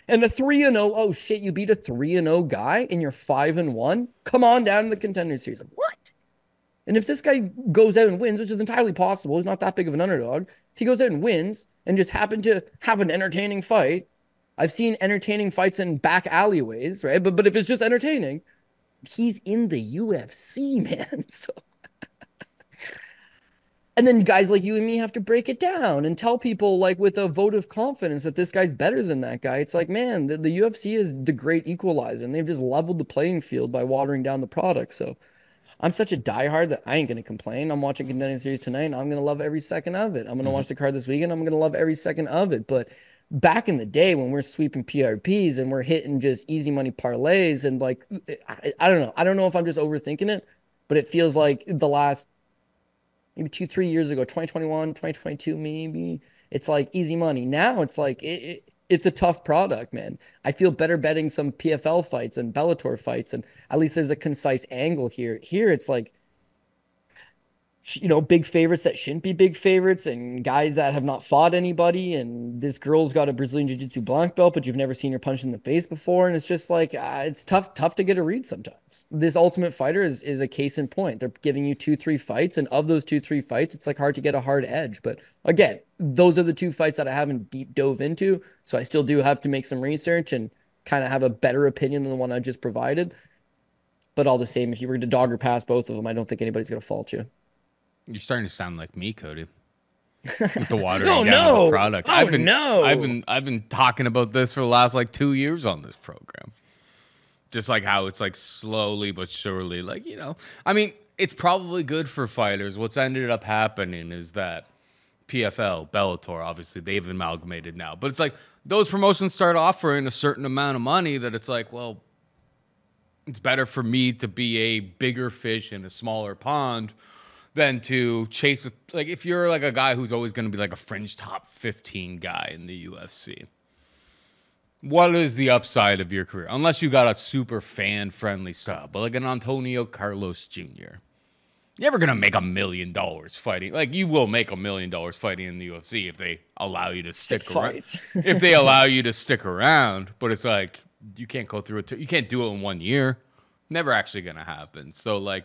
and a 3-0. Oh shit, you beat a 3-0 guy and you're 5-1. Come on down to the Contender Series. Like, what? And if this guy goes out and wins, which is entirely possible, he's not that big of an underdog. If he goes out and wins and just happened to have an entertaining fight. I've seen entertaining fights in back alleyways, right? But if it's just entertaining, he's in the UFC, man. So, and then guys like you and me have to break it down and tell people, like, with a vote of confidence that this guy's better than that guy. It's like, man, the UFC is the great equalizer, and they've just leveled the playing field by watering down the product. So I'm such a diehard that I ain't going to complain. I'm watching Contender Series tonight, and I'm going to love every second of it. I'm going to watch the card this weekend. I'm going to love every second of it. But back in the day when we're sweeping PRPs and we're hitting just easy money parlays and, like, I don't know. I don't know if I'm just overthinking it, but it feels like the last maybe 2-3 years ago, 2021, 2022, maybe, it's like easy money. Now it's like it's a tough product, man. I feel better betting some PFL fights and Bellator fights, and at least there's a concise angle here. Here it's like, big favorites that shouldn't be big favorites and guys that have not fought anybody. And this girl's got a Brazilian Jiu-Jitsu black belt, but you've never seen her punch in the face before. And it's just like, it's tough to get a read sometimes. This Ultimate Fighter is a case in point. They're giving you 2-3 fights, and of those 2-3 fights, it's like hard to get a hard edge. But again, those are the 2 fights that I haven't deep dove into. So I still do have to make some research and kind of have a better opinion than the one I just provided. But all the same, if you were to dog or pass both of them, I don't think anybody's going to fault you. You're starting to sound like me, Cody. With the watering down of the product. I've been talking about this for the last 2 years on this program. Just like how it's slowly but surely, I mean, it's probably good for fighters. What's ended up happening is that PFL, Bellator, obviously they've amalgamated now, but it's those promotions start offering a certain amount of money that it's well, it's better for me to be a bigger fish in a smaller pond than to chase if you're a guy who's always going to be a fringe top 15 guy in the UFC. What is the upside of your career? Unless you got a super fan-friendly style, but an Antonio Carlos Jr. You're never going to make $1 million fighting. You will make $1 million fighting in the UFC if they allow you to stick around. If they allow you to stick around, but it's you can't go through it. You can't do it in 1 year. Never actually going to happen. So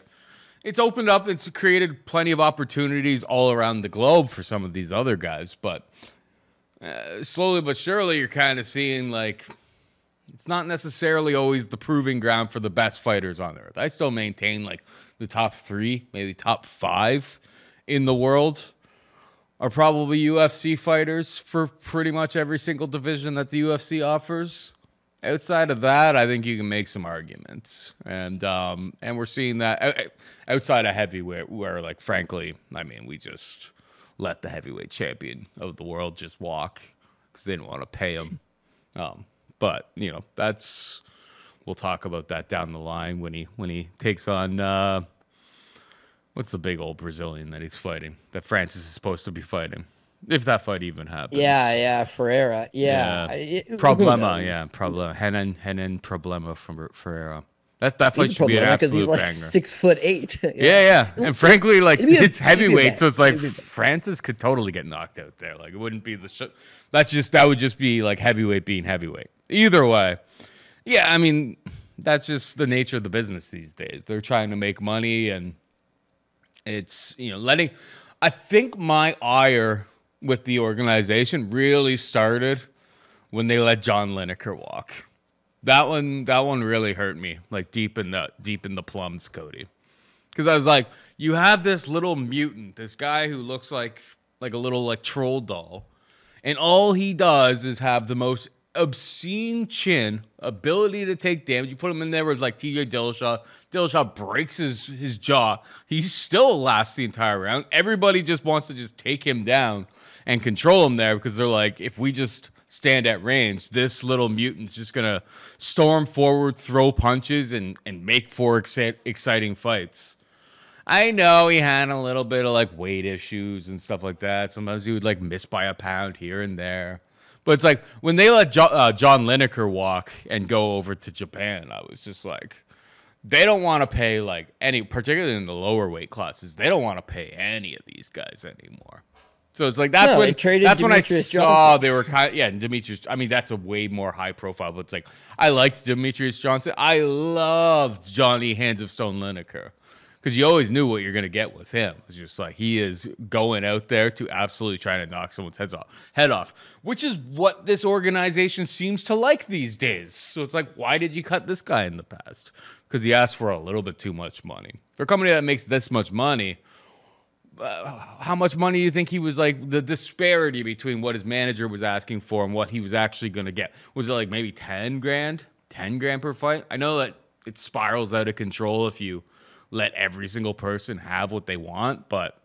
it's opened up. It's created plenty of opportunities all around the globe for some of these other guys. But slowly but surely, you're kind of seeing it's not necessarily always the proving ground for the best fighters on earth. I still maintain the top 3, maybe top 5 in the world are probably UFC fighters for pretty much every single division that the UFC offers. Outside of that, I think you can make some arguments, and we're seeing that outside of heavyweight, where frankly, I mean, we just let the heavyweight champion of the world just walk because they didn't want to pay him. But that's we'll talk about that down the line when he takes on what's the big old Brazilian that he's fighting that Francis is supposed to be fighting. If that fight even happens. Yeah, Ferreira. Yeah. Problema, Problema. Renan Problema from Ferreira. That fight He's should be an because absolute he's like banger. 6'8". Yeah. And frankly, like, it's heavyweight, so it's like It'd be Francis could totally get knocked out there. Like, it wouldn't be that would just be like heavyweight being heavyweight. Either way, yeah. I mean, that's just the nature of the business these days. They're trying to make money, and it's I think my ire with the organization really started when they let John Lineker walk. That one really hurt me, like deep in the plums, Cody. Because I was like, you have this little mutant, this guy who looks like a little like troll doll, and all he does is have the most obscene chin, ability to take damage. You put him in there with like TJ Dillashaw. Dillashaw breaks his jaw. He still lasts the entire round. Everybody just wants to just take him down and control him there because they're like, if we just stand at range, this little mutant's just gonna storm forward, throw punches, and make for exciting fights. I know he had a little bit of like weight issues and stuff like that. Sometimes he would like miss by a pound here and there. But it's like when they let John Lineker walk and go over to Japan, I was just like, they don't want to pay like any, particularly in the lower weight classes, they don't want to pay any of these guys anymore. So it's like that's when I saw they were kind of, and Demetrius. I mean, that's a way more high profile. But it's like I liked Demetrius Johnson. I loved Johnny Hands of Stone Lineker because you always knew what you're gonna get with him. It's just like he is going out there to absolutely try to knock someone's head off, which is what this organization seems to like these days. So it's like, why did you cut this guy in the past? Because he asked for a little bit too much money. For a company that makes this much money. How much money do you think he was like the disparity between what his manager was asking for and what he was actually going to get? Was it like maybe 10 grand per fight? I know that it spirals out of control if you let every single person have what they want, but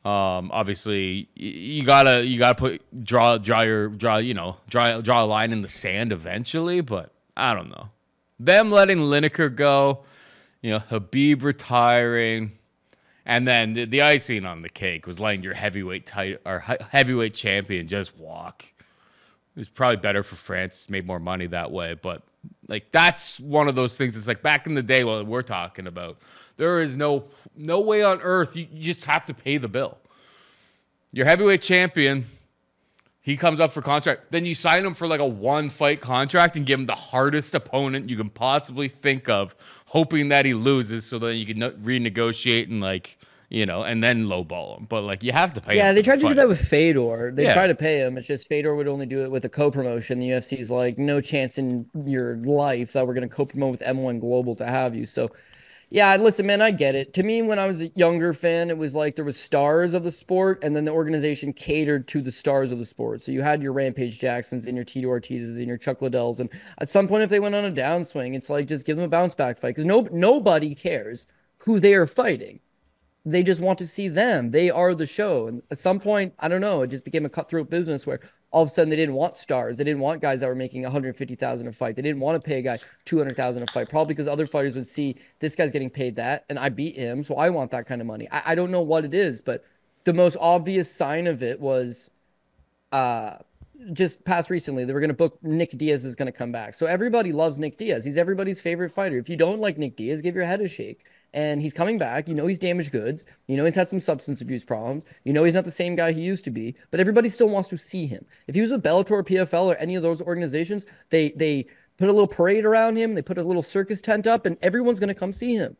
obviously you gotta draw a line in the sand eventually. But I don't know, them letting Lineker go, Habib retiring. And then the icing on the cake was letting your heavyweight champion just walk. It was probably better for France, made more money that way. But like that's one of those things. It's like back in the day, what we're talking about. There is no way on earth you just have to pay the bill. Your heavyweight champion, he comes up for contract. Then you sign him for like a 1-fight contract and give him the hardest opponent you can possibly think of, hoping that he loses so that you can renegotiate and and then lowball him. But like you have to pay him. Yeah, they tried to do that with Fedor. They tried to pay him. It's just Fedor would only do it with a co-promotion. The UFC's like, no chance in your life that we're going to co-promote with M1 Global to have you. So yeah, listen, man, I get it. To me, when I was a younger fan, it was like there was stars of the sport, and then the organization catered to the stars of the sport. So you had your Rampage Jacksons and your Tito Ortizes and your Chuck Liddells, and at some point, if they went on a downswing, it's like just give them a bounce back fight because nobody cares who they are fighting. They just want to see them. They are the show. And at some point, I don't know, it just became a cutthroat business where all of a sudden they didn't want stars. They didn't want guys that were making $150,000 a fight. They didn't want to pay a guy $200,000 a fight, probably because other fighters would see this guy's getting paid that and I beat him, so I want that kind of money. I don't know what it is, but the most obvious sign of it was just past recently. They were going to book Nick Diaz is going to come back. So everybody loves Nick Diaz. He's everybody's favorite fighter. If you don't like Nick Diaz, give your head a shake. And he's coming back. He's damaged goods. He's had some substance abuse problems. He's not the same guy he used to be. But everybody still wants to see him. If he was with Bellator, PFL, or any of those organizations, they put a little parade around him. They put a little circus tent up, and everyone's going to come see him.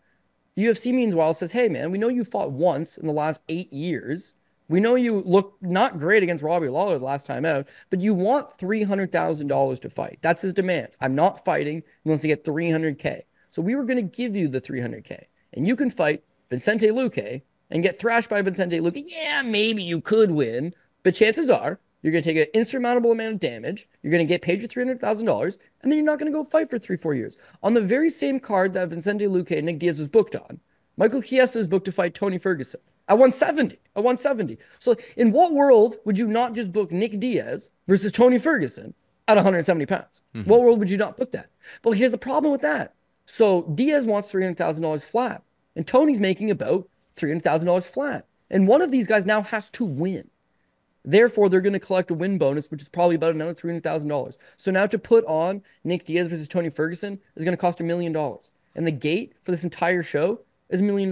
The UFC, meanwhile, says, hey, man, we know you fought once in the last 8 years. We know you look not great against Robbie Lawler the last time out, but you want $300,000 to fight. That's his demand. I'm not fighting unless I get $300K. So we were going to give you the $300K. And you can fight Vicente Luque and get thrashed by Vicente Luque. Yeah, maybe you could win, but chances are you're going to take an insurmountable amount of damage. You're going to get paid your $300,000, and then you're not going to go fight for 3-4 years. On the very same card that Vicente Luque and Nick Diaz was booked on, Michael Chiesa is booked to fight Tony Ferguson at 170. So in what world would you not just book Nick Diaz versus Tony Ferguson at 170 pounds? Mm-hmm. What world would you not book that? Well, here's the problem with that. So Diaz wants $300,000 flat, and Tony's making about $300,000 flat. And one of these guys now has to win. Therefore, they're going to collect a win bonus, which is probably about another $300,000. So now to put on Nick Diaz versus Tony Ferguson is going to cost $1 million. And the gate for this entire show is $1 million.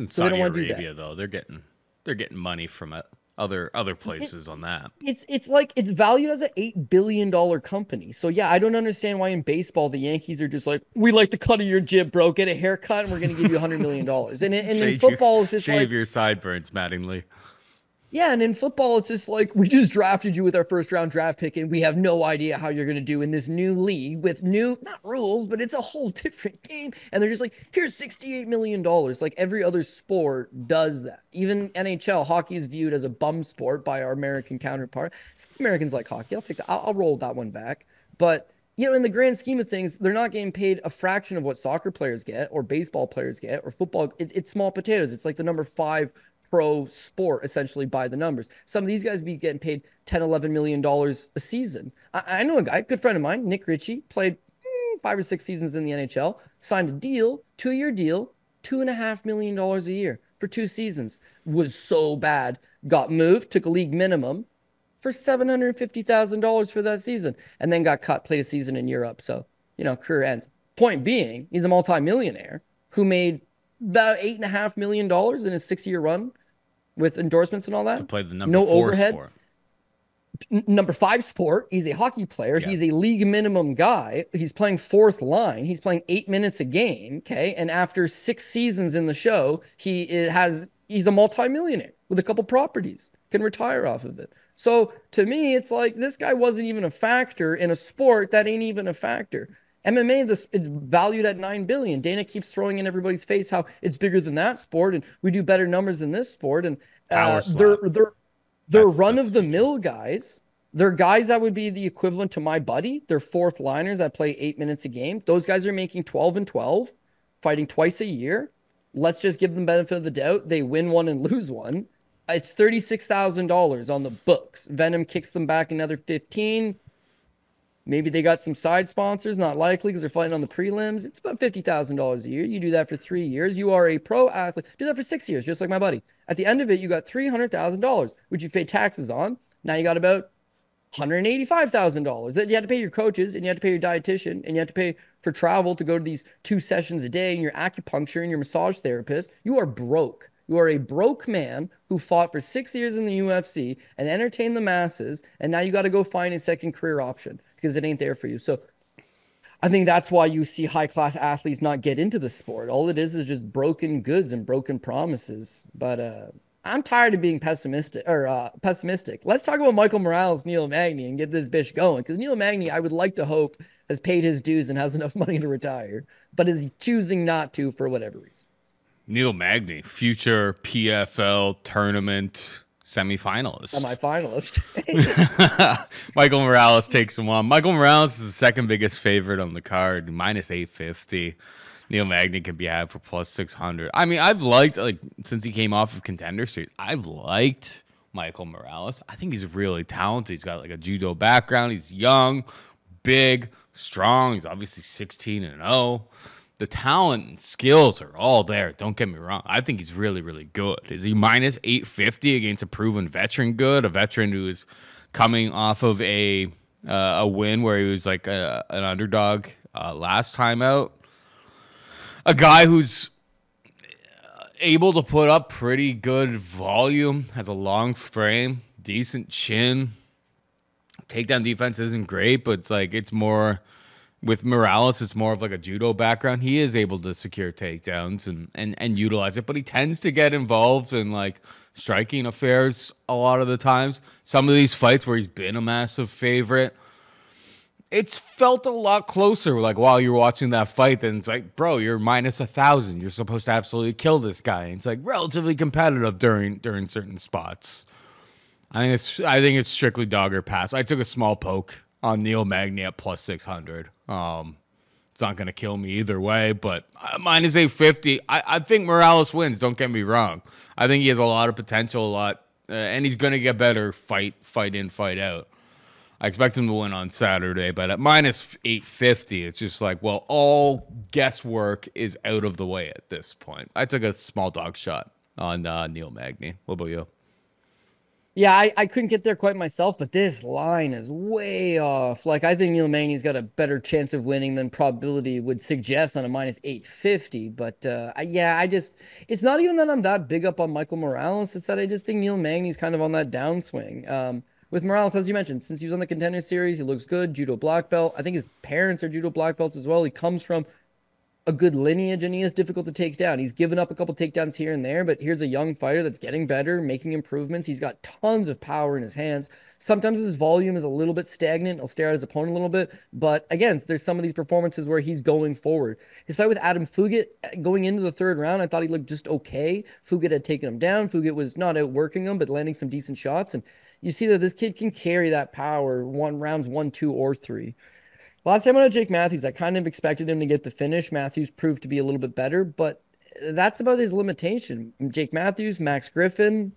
So they don't want to do that. Though they're getting money from other places on that. It's like it's valued as an $8 billion company. So yeah, I don't understand why in baseball the Yankees are just like, we like the cut of your jib, bro. Get a haircut, and we're going to give you $100 million. And in football, it's just shave your sideburns, Mattingly. Yeah, and in football, it's just like, we just drafted you with our first round draft pick, and we have no idea how you're going to do in this new league with new, not rules, but it's a whole different game. And they're just like, here's $68 million. Like every other sport does that. Even NHL, hockey is viewed as a bum sport by our American counterpart. Some Americans like hockey. I'll take that. I'll roll that one back. But, you know, in the grand scheme of things, they're not getting paid a fraction of what soccer players get or baseball players get or football. It's small potatoes. It's like the number 5 pro sport, essentially, by the numbers. Some of these guys be getting paid $10-11 million a season. I know a guy, good friend of mine, Nick Ricci, played 5 or 6 seasons in the NHL, signed a deal, 2-year deal, $2.5 million a year for 2 seasons. Was so bad, got moved, took a league minimum for $750,000 for that season, and then got cut, played a season in Europe. So, you know, career ends. Point being, he's a multimillionaire who made about $8.5 million in his 6-year run with endorsements and all that. To play the number 4 overhead sport. Number 5 sport. He's a hockey player. Yeah. He's a league minimum guy. He's playing 4th line. He's playing 8 minutes a game. Okay. And after 6 seasons in the show, he's a multimillionaire with a couple properties, can retire off of it. So to me, it's like, this guy wasn't even a factor in a sport that ain't even a factor. MMA, it's valued at $9 billion. Dana keeps throwing in everybody's face how it's bigger than that sport, and we do better numbers than this sport. And they're run-of-the-mill guys. They're guys that would be the equivalent to my buddy. They're 4th liners that play 8 minutes a game. Those guys are making 12 and 12, fighting twice a year. Let's just give them benefit of the doubt. They win one and lose one. It's $36,000 on the books. Venom kicks them back another 15. Maybe they got some side sponsors, not likely because they're fighting on the prelims. It's about $50,000 a year. You do that for 3 years. You are a pro athlete. Do that for 6 years, just like my buddy. At the end of it, you got $300,000, which you've paid taxes on. Now you got about $185,000 that you had to pay your coaches, and you had to pay your dietitian, and you had to pay for travel to go to these 2 sessions a day, and your acupuncture and your massage therapist. You are broke. You are a broke man who fought for 6 years in the UFC and entertained the masses, and now you got to go find a second career option because it ain't there for you. So I think that's why you see high-class athletes not get into the sport. All it is just broken goods and broken promises. But I'm tired of being pessimistic. Let's talk about Michael Morales, Neil Magny, and get this bitch going. Because Neil Magny, I would like to hope, has paid his dues and has enough money to retire, but is choosing not to for whatever reason. Neil Magny, future PFL tournament semifinalist. Michael Morales takes him on. Michael Morales is the second biggest favorite on the card, minus 850. Neil Magny can be had for plus 600. I mean, I've liked, since he came off of Contender Series, I've liked Michael Morales. I think he's really talented. He's got a judo background. He's young, big, strong. He's obviously 16-0. The talent and skills are all there. Don't get me wrong. I think he's really, really good. Is he minus 850 against a proven veteran good? A veteran who is coming off of a win where he was like an underdog last time out. A guy who's able to put up pretty good volume, has a long frame, decent chin. Takedown defense isn't great, but it's more... With Morales, it's more of a judo background. He is able to secure takedowns and utilize it, but he tends to get involved in striking affairs a lot of the times. Some of these fights where he's been a massive favorite, it's felt a lot closer. While you're watching that fight, then it's bro, you're minus 1,000. You're supposed to absolutely kill this guy. And it's relatively competitive during certain spots. I think it's strictly dog or pass. I took a small poke on Neil Magny at plus 600. It's not going to kill me either way, but minus 850. I think Morales wins. Don't get me wrong. I think he has a lot of potential, and he's going to get better fight in, fight out. I expect him to win on Saturday, but at minus 850, it's just all guesswork is out of the way at this point. I took a small dog shot on Neil Magny. What about you? Yeah, I couldn't get there quite myself, but this line is way off. Like, I think Neil Magny's got a better chance of winning than probability would suggest on a minus 850. But yeah, it's not even that I'm that big up on Michael Morales. It's that I just think Neil Magny's kind of on that downswing. With Morales, as you mentioned, since he was on the Contender Series, he looks good. Judo black belt. I think his parents are judo black belts as well. He comes from a good lineage, and he is difficult to take down. He's given up a couple takedowns here and there, but here's a young fighter that's getting better, making improvements. He's got tons of power in his hands. Sometimes his volume is a little bit stagnant. He'll stare at his opponent a little bit, but again, there's some of these performances where he's going forward. His fight with Adam Fugit going into the third round, I thought he looked just okay. Fugit had taken him down. Fugit was not outworking him, but landing some decent shots, and you see that this kid can carry that power rounds 1, 2, or 3. Last time I had Jake Matthews, I kind of expected him to get the finish. Matthews proved to be a little bit better, but that's about his limitation. Jake Matthews, Max Griffin,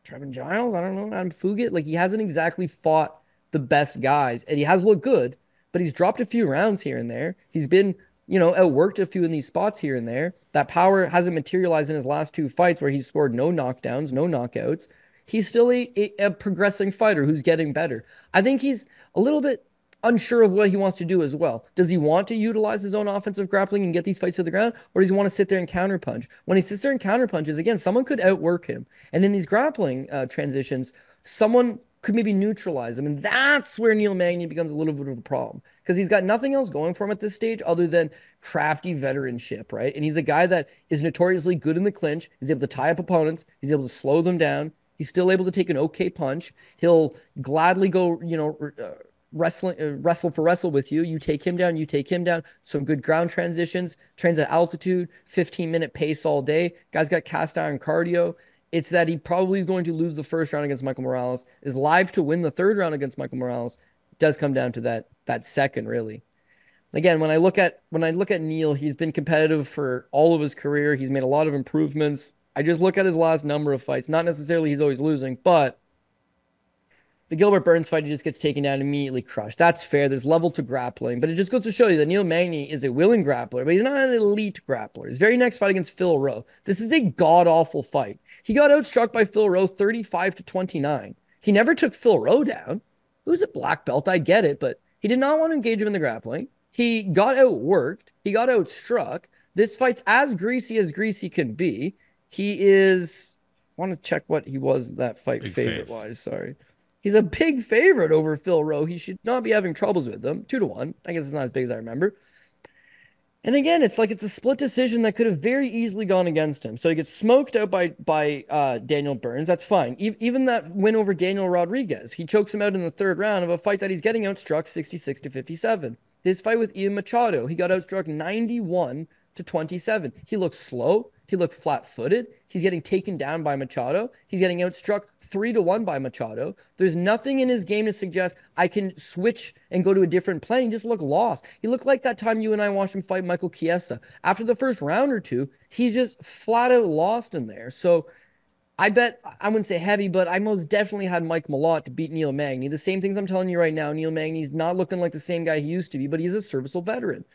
Trevin Giles, I don't know, Adam Fugit. Like, he hasn't exactly fought the best guys, and he has looked good, but he's dropped a few rounds here and there. He's been, outworked a few in these spots here and there. That power hasn't materialized in his last 2 fights where he's scored no knockdowns, no knockouts. He's still a progressing fighter who's getting better. I think he's a little bit unsure of what he wants to do as well. Does he want to utilize his own offensive grappling and get these fights to the ground, or does he want to sit there and counterpunch? When he sits there and counterpunches, again, someone could outwork him. And in these grappling transitions, someone could maybe neutralize him. And that's where Neil Magny becomes a little bit of a problem, because he's got nothing else going for him at this stage other than crafty veteranship, right? And he's a guy that is notoriously good in the clinch. He's able to tie up opponents. He's able to slow them down. He's still able to take an okay punch. He'll gladly go, wrestle with you. You take him down, Some good ground transitions, trains at altitude, 15-minute pace all day. Guy's got cast iron cardio. It's that he probably is going to lose the first round against Michael Morales, is live to win the third round against Michael Morales. It does come down to that second, really. Again, when I look at Neil, he's been competitive for all of his career. He's made a lot of improvements. I just look at his last number of fights. Not necessarily he's always losing, but the Gilbert Burns fight, he just gets taken down, immediately crushed. That's fair. There's level to grappling, but it just goes to show you that Neil Magny is a willing grappler, but he's not an elite grappler. His very next fight against Phil Rowe, this is a god-awful fight. He got outstruck by Phil Rowe 35-29. He never took Phil Rowe down. It was a black belt, I get it, but he did not want to engage him in the grappling. He got outworked. He got outstruck. This fight's as greasy can be. He is, I want to check what he was that fight favorite-wise, sorry. He's a big favorite over Phil Rowe. He should not be having troubles with them. 2-1. I guess it's not as big as I remember. And again, it's like it's a split decision that could have very easily gone against him. So he gets smoked out by Daniel Burns. That's fine. Even that win over Daniel Rodriguez, he chokes him out in the third round of a fight that he's getting outstruck 66-57. His fight with Ian Machado, he got outstruck 91-27. He looked slow. He looked flat-footed. He's getting taken down by Machado. He's getting outstruck 3-1 by Machado. There's nothing in his game to suggest I can switch and go to a different plane. He just looked lost. He looked like that time you and I watched him fight Michael Chiesa. After the first round or two, he's just flat-out lost in there. So I bet, I wouldn't say heavy, but I most definitely had Mike Malott to beat Neil Magny. The same things I'm telling you right now. Neil Magny's not looking like the same guy he used to be, but he's a serviceable veteran.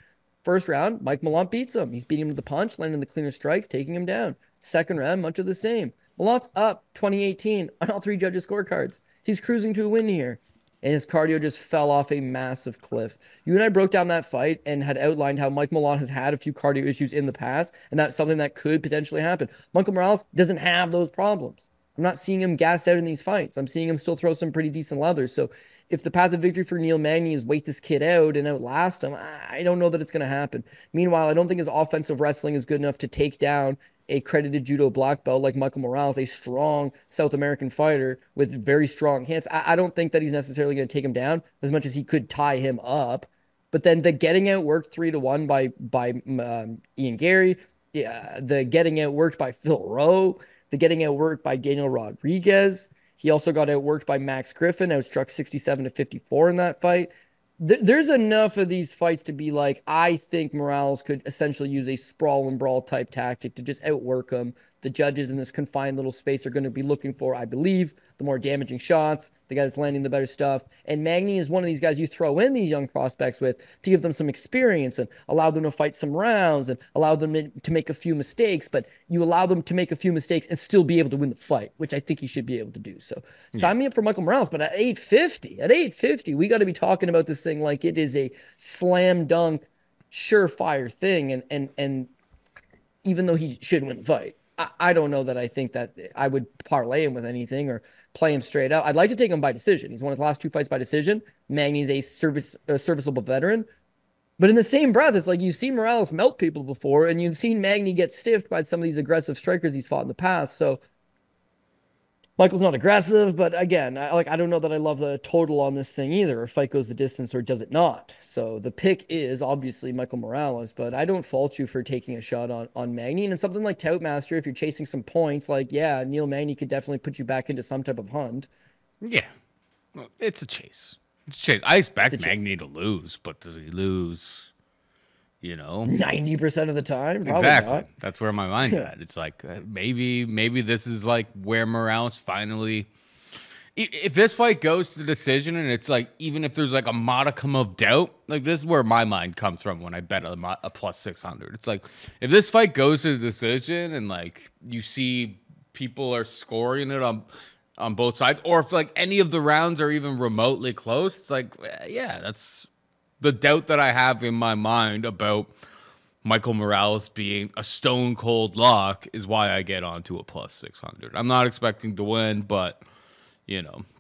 First round, Mike Malott beats him. He's beating him with the punch, landing the cleaner strikes, taking him down. Second round, much of the same. Malott's up 2018 on all 3 judges' scorecards. He's cruising to a win here. And his cardio just fell off a massive cliff. You and I broke down that fight and had outlined how Mike Malott has had a few cardio issues in the past, and that's something that could potentially happen. Michael Morales doesn't have those problems. I'm not seeing him gas out in these fights. I'm seeing him still throw some pretty decent leather. So if the path of victory for Neil Magny is wait this kid out and outlast him, I don't know that it's going to happen. Meanwhile, I don't think his offensive wrestling is good enough to take down a credited judo black belt like Michael Morales, a strong South American fighter with very strong hands. I don't think that he's necessarily going to take him down as much as he could tie him up. But then the getting outworked 3-1 by Ian Gary, the getting outworked by Phil Rowe, the getting outworked by Daniel Rodriguez. He also got outworked by Max Griffin, outstruck 67-54 in that fight. There's enough of these fights to be like, I think Morales could essentially use a sprawl and brawl type tactic to just outwork him, the judges in this confined little space are going to be looking for, I believe, the more damaging shots, the guy that's landing the better stuff. And Magny is one of these guys you throw in these young prospects with to give them some experience and allow them to fight some rounds and allow them to make a few mistakes, but you allow them to make a few mistakes and still be able to win the fight, which I think he should be able to do. So sign me up for Michael Morales, but at 850, we got to be talking about this thing like it is a slam dunk, surefire thing. And even though he should win the fight, I don't know that I think that I would parlay him with anything or play him straight out. I'd like to take him by decision. He's won his last 2 fights by decision. Magny's a serviceable veteran. But in the same breath, it's like you've seen Morales melt people before, and you've seen Magny get stiffed by some of these aggressive strikers he's fought in the past. So Michael's not aggressive, but again, I don't know that I love the total on this thing either. If fight goes the distance or does it not? So the pick is obviously Michael Morales, but I don't fault you for taking a shot on Magny. And something like Toutmaster, if you're chasing some points, like, yeah, Neil Magny could definitely put you back into some type of hunt. Yeah. Well, it's a chase. It's a chase. I expect Magny to lose, but does he lose? 90% of the time? Probably exactly. not. That's where my mind's at. It's like maybe this is like where Morales finally. If this fight goes to the decision and it's like even if there's like a modicum of doubt, like this is where my mind comes from when I bet a plus 600. It's like if this fight goes to the decision and like you see people are scoring it on both sides, or if like any of the rounds are even remotely close, it's like yeah, that's. The doubt that I have in my mind about Michael Morales being a stone cold lock is why I get onto a plus 600. I'm not expecting to win, but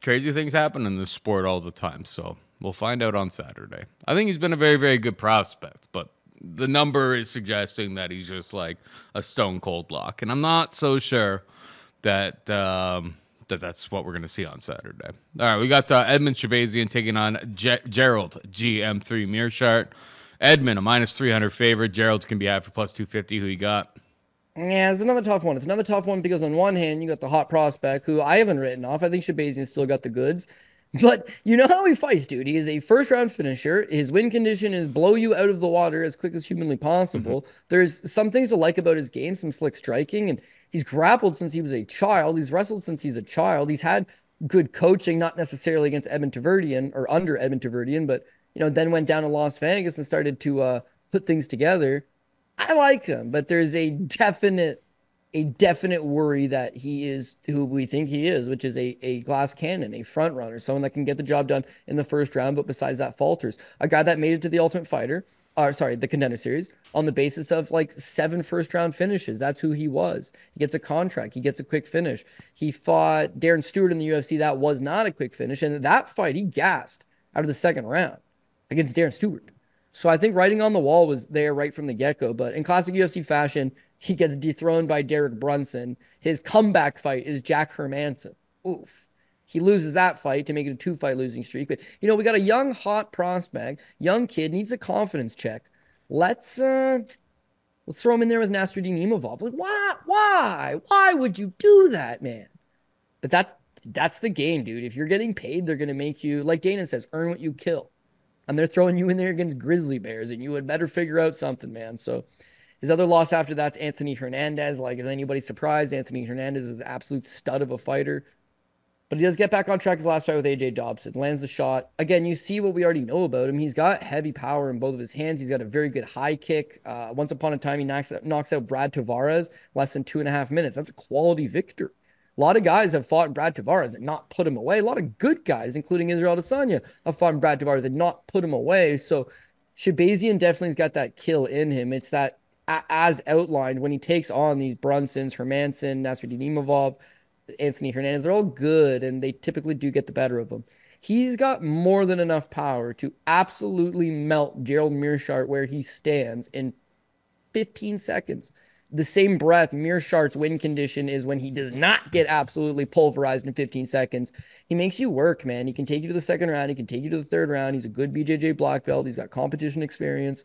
crazy things happen in this sport all the time. So we'll find out on Saturday. I think he's been a very, very good prospect, but the number is suggesting that he's just like a stone cold lock. And I'm not so sure that, that's what we're going to see on Saturday. All right, we got Edmen Shahbazyan taking on Gerald, GM3 Meerschaert. Edmen, a minus 300 favorite. Gerald's can be had for plus 250. Who you got? Yeah, it's another tough one. It's another tough one because on one hand, you got the hot prospect who I haven't written off. I think Shahbazyan still got the goods. But you know how he fights, dude. He is a first-round finisher. His win condition is blow you out of the water as quick as humanly possible. There's some things to like about his game, some slick striking, and he's grappled since he was a child. He's wrestled since he's a child. He's had good coaching, not necessarily against Edmen Taverdian or under Edmen Taverdian, but then went down to Las Vegas and started to put things together. I like him, but there's a definite worry that he is who we think he is, which is a glass cannon, a front runner, someone that can get the job done in the first round, but besides that falters. A guy that made it to the Ultimate Fighter, the Contender Series, on the basis of like 7 first-round finishes. That's who he was. He gets a contract. He gets a quick finish. He fought Darren Stewart in the UFC. That was not a quick finish. And that fight, he gassed out of the second round against Darren Stewart. So I think writing on the wall was there right from the get-go. But in classic UFC fashion, he gets dethroned by Derek Brunson. His comeback fight is Jack Hermanson. Oof. He loses that fight to make it a 2-fight losing streak. But, we got a young, hot prospect, young kid, needs a confidence check. Let's throw him in there with Nasruddin Imavov. Like, why? Why would you do that, man? But that's the game, dude. If you're getting paid, they're going to make you, like Dana says, earn what you kill. And they're throwing you in there against Grizzly Bears, and you had better figure out something, man. So his other loss after that's Anthony Hernandez. Like, is anybody surprised? Anthony Hernandez is an absolute stud of a fighter. But he does get back on track his last fight with AJ Dobson. Lands the shot. Again, you see what we already know about him. He's got heavy power in both of his hands. He's got a very good high kick. Once upon a time, he knocks out Brad Tavares less than 2.5 minutes. That's a quality victory. A lot of guys have fought Brad Tavares and not put him away. A lot of good guys, including Israel Adesanya, have fought Brad Tavares and not put him away. So Shahbazyan definitely has got that kill in him. It's that, as outlined, when he takes on these Brunsons, Hermanson, Nasruddin Imavov, Anthony Hernandez, they're all good, and they typically do get the better of him. He's got more than enough power to absolutely melt Gerald Meerschaert where he stands in 15 seconds. The same breath, Meerschaert's win condition is when he does not get absolutely pulverized in 15 seconds. He makes you work, man. He can take you to the second round. He can take you to the third round. He's a good BJJ black belt. He's got competition experience.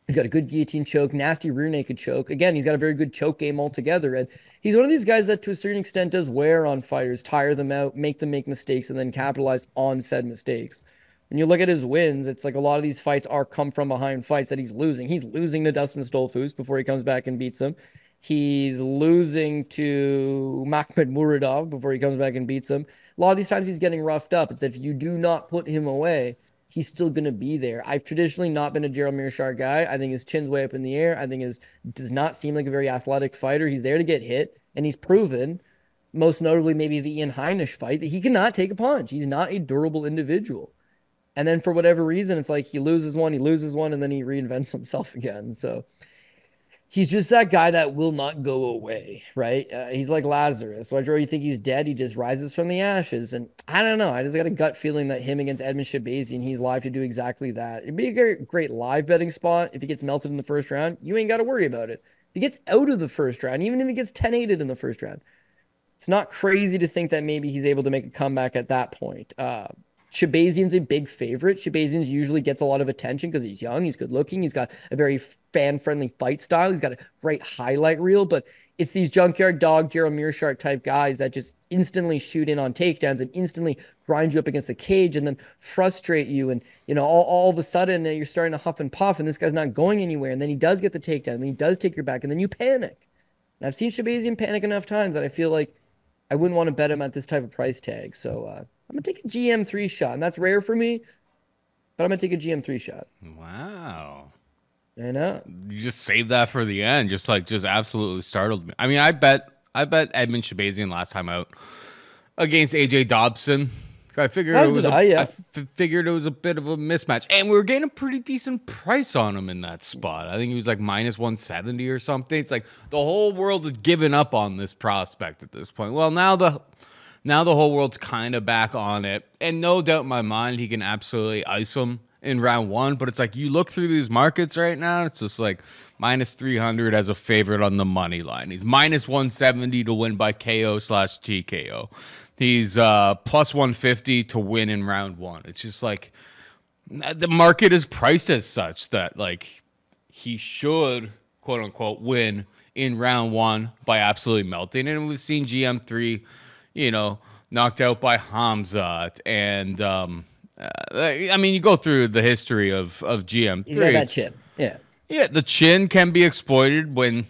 He's got a good guillotine choke, nasty rear naked choke. Again, he's got a very good choke game altogether. And he's one of these guys that to a certain extent does wear on fighters, tire them out, make them make mistakes, and then capitalize on said mistakes. When you look at his wins, it's like a lot of these fights are come from behind fights that he's losing. He's losing to Dustin Stolfus before he comes back and beats him. He's losing to Makhmud Muradov before he comes back and beats him. A lot of these times he's getting roughed up. It's if you do not put him away, he's still going to be there. I've traditionally not been a Gerald Meerschaert guy. I think his chin's way up in the air. I think his does not seem like a very athletic fighter. He's there to get hit, and he's proven, most notably maybe the Ian Heinisch fight, that he cannot take a punch. He's not a durable individual. And then for whatever reason, it's like he loses one, and then he reinvents himself again. So he's just that guy that will not go away, right? He's like Lazarus. So after you think he's dead, he just rises from the ashes. And I don't know. I just got a gut feeling that him against Edmen Shahbazyan, he's live to do exactly that. It'd be a great live betting spot. If he gets melted in the first round, you ain't got to worry about it. If he gets out of the first round, even if he gets 10-8'd in the first round, it's not crazy to think that maybe he's able to make a comeback at that point. Shahbazyan's a big favorite. Shahbazyan usually gets a lot of attention because he's young, he's good looking, he's got a very fan-friendly fight style, he's got a great highlight reel, but it's these junkyard dog Gerald Meerschaert type guys that just instantly shoot in on takedowns and instantly grind you up against the cage and then frustrate you. And, you know, all of a sudden you're starting to huff and puff and this guy's not going anywhere. And then he does get the takedown and then he does take your back and then you panic. And I've seen Shahbazyan panic enough times that I feel like I wouldn't want to bet him at this type of price tag. So, I'm going to take a GM3 shot, and that's rare for me, but I'm going to take a GM3 shot. Wow. I know. You just saved that for the end. Just absolutely startled me. I mean, I bet Edmen Shahbazyan last time out against AJ Dobson. I figured figured it was a bit of a mismatch. And we were getting a pretty decent price on him in that spot. I think he was like minus 170 or something. It's like the whole world has given up on this prospect at this point. Well, now the whole world's kind of back on it. And no doubt in my mind, he can absolutely ice him in round one. But it's like you look through these markets right now, it's just like minus 300 as a favorite on the money line. He's minus 170 to win by KO/TKO. He's plus 150 to win in round one. It's just like the market is priced as such that like he should, quote unquote, win in round one by absolutely melting. And we've seen GM3, you know, knocked out by Hamzat. And I mean, you go through the history of GM3. He's got that chin. Yeah. Yeah, the chin can be exploited when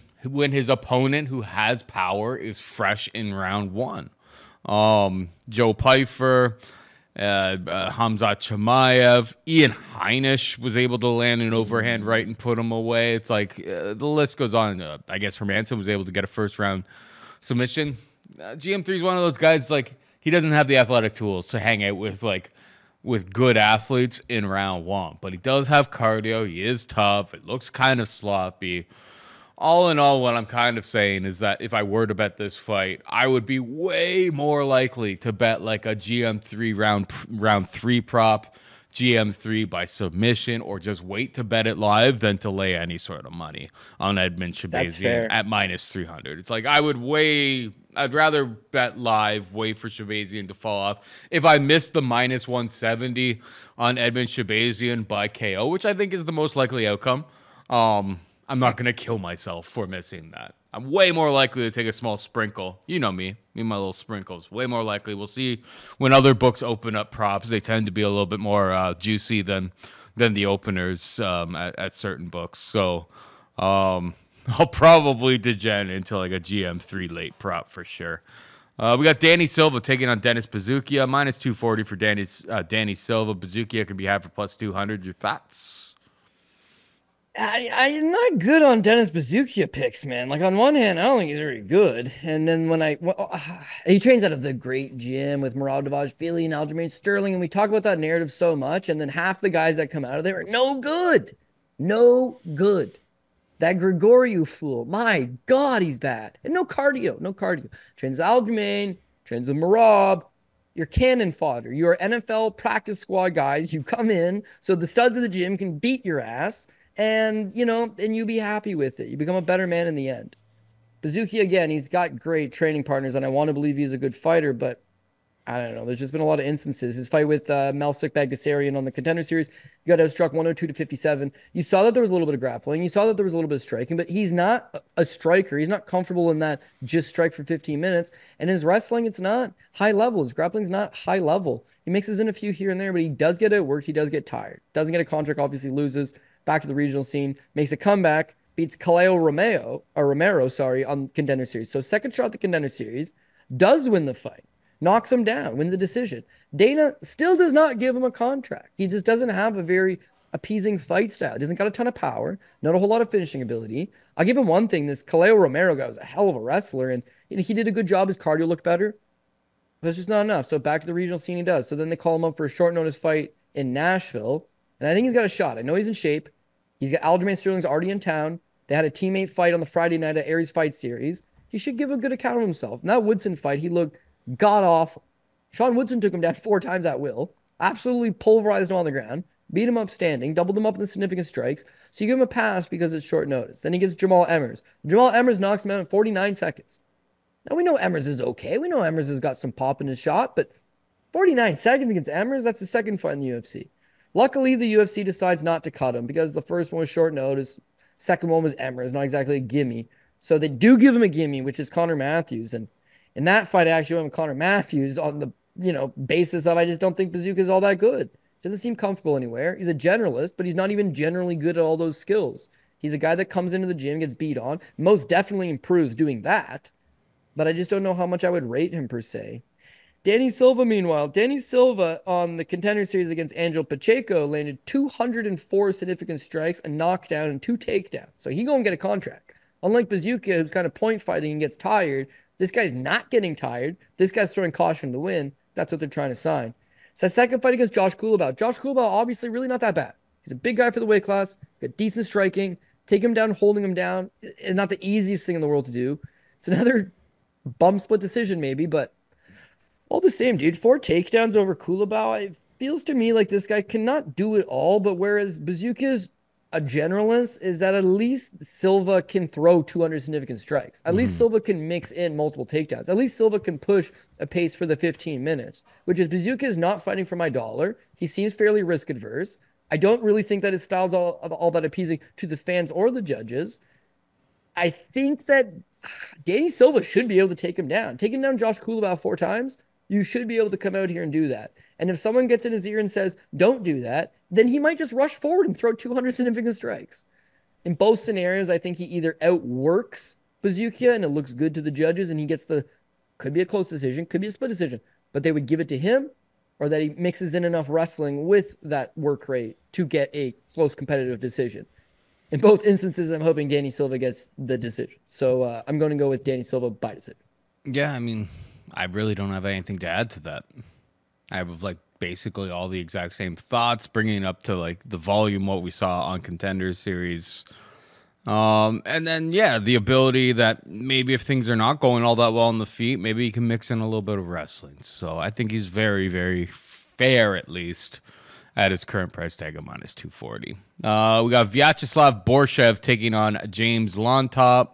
his opponent who has power is fresh in round one. Joe Pyfer, Hamzat Chimaev, Ian Heinisch was able to land an overhand right and put him away. It's like the list goes on. I guess Hermanson was able to get a first round submission. GM3 is one of those guys, like, he doesn't have the athletic tools to hang out with good athletes in round one, but he does have cardio. He is tough. It looks kind of sloppy. All in all, what I'm kind of saying is that if I were to bet this fight, I would be way more likely to bet like a GM3 round three prop, GM3 by submission, or just wait to bet it live than to lay any sort of money on Edmen Shahbazyan at minus 300. It's like I'd rather bet live, wait for Shahbazyan to fall off. If I missed the minus 170 on Edmen Shahbazyan by KO, which I think is the most likely outcome, I'm not going to kill myself for missing that. I'm way more likely to take a small sprinkle. You know me and my little sprinkles. Way more likely. We'll see when other books open up props. They tend to be a little bit more juicy than the openers at certain books. So I'll probably degen into like a GM3 late prop for sure. We got Danny Silva taking on Dennis Buzukja. Minus 240 for Danny Silva. Buzukja could be had for plus 200. Your thoughts? I'm not good on Dennis Buzukja picks, man. Like, on one hand, I don't think he's very good. And then he trains out of the great gym with Murad Davashvili and Aljamain Sterling, and we talk about that narrative so much, and then half the guys that come out of there are no good. No good. That Grigoriou fool, my God, he's bad. And no cardio. Trains with Aljamain, trains with Murad. You're cannon fodder. You're NFL practice squad guys. You come in so the studs of the gym can beat your ass. And, you know, and you be happy with it. You become a better man in the end. Buzukja, again, he's got great training partners, and I want to believe he's a good fighter, but I don't know. There's just been a lot of instances. His fight with Melsik Bagdasaryan on the Contender Series, he got outstruck 102-57. You saw that there was a little bit of grappling. You saw that there was a little bit of striking, but he's not a striker. He's not comfortable in that just strike for 15 minutes. And his wrestling, it's not high level. His grappling's not high level. He mixes in a few here and there, but he does get outworked. He does get tired. Doesn't get a contract, obviously loses. Back to the regional scene, makes a comeback, beats Caleo Romero, on Contender Series. So second shot at the Contender Series, does win the fight, knocks him down, wins the decision. Dana still does not give him a contract. He just doesn't have a very appeasing fight style. He doesn't got a ton of power, not a whole lot of finishing ability. I'll give him one thing. This Caleo Romero guy was a hell of a wrestler, and he did a good job. His cardio looked better, but it's just not enough. So back to the regional scene he does. So then they call him up for a short notice fight in Nashville, and I think he's got a shot. I know he's in shape. He's got Aljamain Sterling's already in town. They had a teammate fight on the Friday night at Aries Fight Series. He should give a good account of himself. In that Woodson fight, he looked god-awful. Sean Woodson took him down 4 times at will, absolutely pulverized him on the ground, beat him up standing, doubled him up in the significant strikes. So you give him a pass because it's short notice. Then he gets Jamal Emmers. Jamal Emmers knocks him out in 49 seconds. Now we know Emmers is okay. We know Emmers has got some pop in his shot, but 49 seconds against Emmers, that's his second fight in the UFC. Luckily, the UFC decides not to cut him because the first one was short notice. Second one was Emmers, not exactly a gimme. So they do give him a gimme, which is Connor Matthews. And in that fight, I actually went with Connor Matthews on the basis of I just don't think Buzukja is all that good. Doesn't seem comfortable anywhere. He's a generalist, but he's not even generally good at all those skills. He's a guy that comes into the gym, gets beat on, most definitely improves doing that, but I just don't know how much I would rate him per se. Danny Silva, meanwhile, Danny Silva on the Contender Series against Angel Pacheco landed 204 significant strikes, a knockdown, and 2 takedowns. So he gonna get a contract. Unlike Buzukja, who's kind of point fighting and gets tired, this guy's not getting tired. This guy's throwing caution to the wind. That's what they're trying to sign. So second fight against Josh Kulabau. Josh Kulabau, obviously, really not that bad. He's a big guy for the weight class. He's got decent striking. Take him down, holding him down, is not the easiest thing in the world to do. It's another bum split decision, maybe, but all the same, dude. 4 takedowns over Kulabau. It feels to me like this guy cannot do it all, but whereas Buzukja's a generalist, is that at least Silva can throw 200 significant strikes. At least Silva can mix in multiple takedowns. At least Silva can push a pace for the 15 minutes, which is Buzukja is not fighting for my dollar. He seems fairly risk adverse. I don't really think that his style's all that appeasing to the fans or the judges. I think that Danny Silva should be able to take him down. Taking down Josh Kulabau 4 times, you should be able to come out here and do that. And if someone gets in his ear and says, don't do that, then he might just rush forward and throw 200 significant strikes. In both scenarios, I think he either outworks Buzukja and it looks good to the judges and he gets could be a close decision, could be a split decision, but they would give it to him, or that he mixes in enough wrestling with that work rate to get a close competitive decision. In both instances, I'm hoping Danny Silva gets the decision. So I'm going to go with Danny Silva by decision. Yeah, I mean, I really don't have anything to add to that. I have basically all the exact same thoughts, bringing it up to the volume what we saw on Contender Series. And then, yeah, the ability that maybe if things are not going all that well on the feet, maybe he can mix in a little bit of wrestling. So I think he's very, very fair, at least, at his current price tag of minus 240. We got Viacheslav Borshchev taking on James Llontop.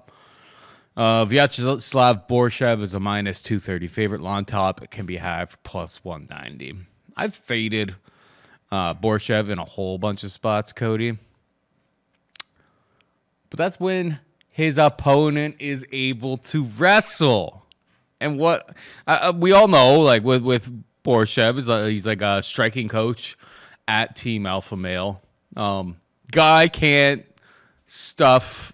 Viacheslav Borshchev is a minus 230 favorite. Llontop can be had for plus 190. I've faded Borshchev in a whole bunch of spots, Cody. But that's when his opponent is able to wrestle. And what we all know, with Borshchev, he's like a striking coach at Team Alpha Male. Guy can't stuff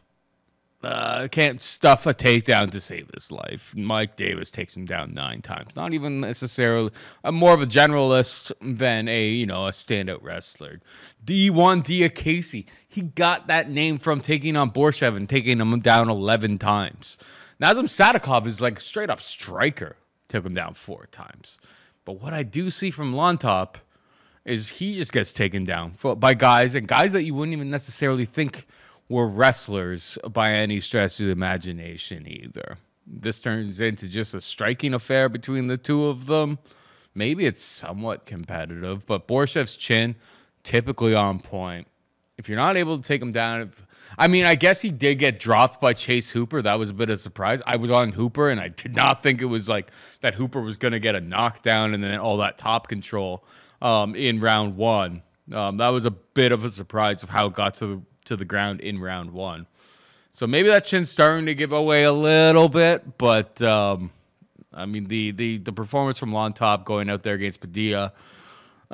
a takedown to save his life. Mike Davis takes him down 9 times. Not even necessarily more of a generalist than a standout wrestler. D1 Diakese, he got that name from taking on Borshchev and taking him down 11 times. Nazem Sadikov is straight up striker, took him down 4 times. But what I do see from Llontop is he just gets taken down by guys that you wouldn't even necessarily think were wrestlers by any stretch of the imagination either. This turns into just a striking affair between the two of them. Maybe it's somewhat competitive, but Borshchev's chin, typically on point. If you're not able to take him down, I guess he did get dropped by Chase Hooper. That was a bit of a surprise. I was on Hooper, and I did not think it was that Hooper was going to get a knockdown and then all that top control in round 1. That was a bit of a surprise of how it got to the ground in round 1. So maybe that chin's starting to give away a little bit, but the performance from Llontop going out there against Padilla,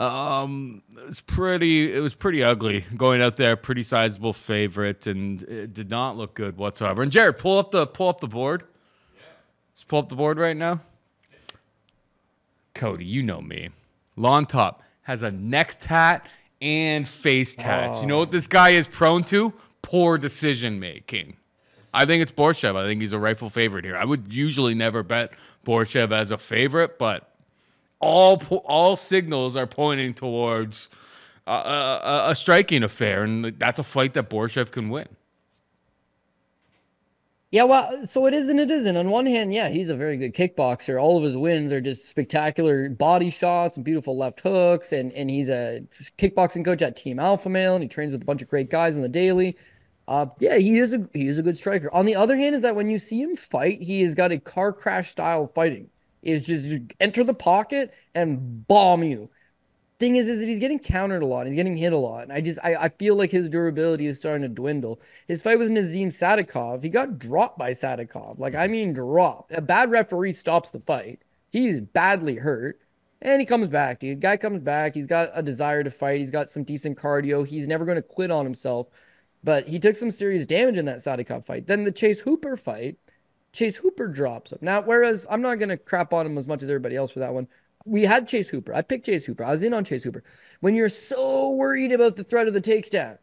It was pretty ugly going out there, pretty sizable favorite, and it did not look good whatsoever. And Jared, pull up the board. Yeah. Just pull up the board right now. Cody, you know me. Llontop has a neck tat and face tats. Oh. You know what this guy is prone to? Poor decision making. I think it's Borshchev. I think he's a rightful favorite here. I would usually never bet Borshchev as a favorite, but all signals are pointing towards a striking affair, and that's a fight that Borshchev can win. Yeah, well, so it is and it isn't. On one hand, yeah, he's a very good kickboxer. All of his wins are just spectacular body shots and beautiful left hooks, and he's a kickboxing coach at Team Alpha Male, and he trains with a bunch of great guys on the daily. Yeah, he is a good striker. On the other hand, is that when you see him fight, he has got a car crash style fighting. Is just enter the pocket and bomb you. Thing is that he's getting countered a lot. He's getting hit a lot. And I feel like his durability is starting to dwindle. His fight with Nazim Sadikov, he got dropped by Sadikov. Like, I mean, dropped. A bad referee stops the fight. He's badly hurt. And he comes back, dude. Guy comes back. He's got a desire to fight. He's got some decent cardio. He's never going to quit on himself. But he took some serious damage in that Sadikov fight. Then the Chase Hooper fight, Chase Hooper drops him. Now, whereas I'm not going to crap on him as much as everybody else for that one. We had Chase Hooper. I picked Chase Hooper. I was in on Chase Hooper. When you're so worried about the threat of the takedown,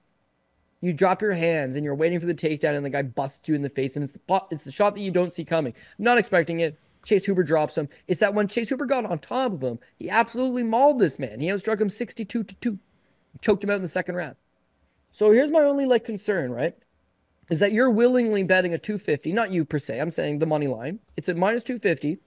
you drop your hands and you're waiting for the takedown and the guy busts you in the face, and it's the shot that you don't see coming. I'm not expecting it. Chase Hooper drops him. It's that when Chase Hooper got on top of him, he absolutely mauled this man. He outstruck him 62-2. Choked him out in the second round. So here's my only concern, right? Is that you're willingly betting a 250, not you per se, I'm saying the money line. It's at minus 250,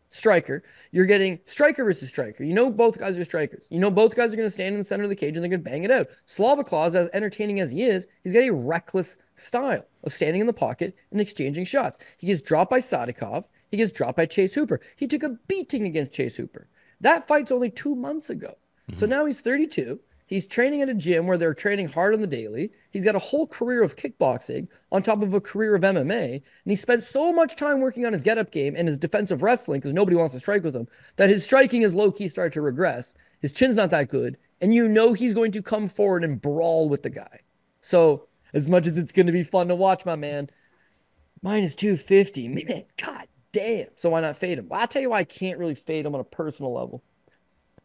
striker. You're getting striker versus striker. You know both guys are strikers. You know both guys are going to stand in the center of the cage and they're going to bang it out. Slavaclaus, as entertaining as he is, he's got a reckless style of standing in the pocket and exchanging shots. He gets dropped by Sadikov. He gets dropped by Chase Hooper. He took a beating against Chase Hooper. That fight's only 2 months ago. So now he's 32. He's training at a gym where they're training hard on the daily. He's got a whole career of kickboxing on top of a career of MMA. And he spent so much time working on his get-up game and his defensive wrestling because nobody wants to strike with him, that his striking is low-key started to regress. His chin's not that good. And you know he's going to come forward and brawl with the guy. So as much as it's going to be fun to watch, my man, minus 250, man, god damn. So why not fade him? Well, I'll tell you why I can't really fade him on a personal level.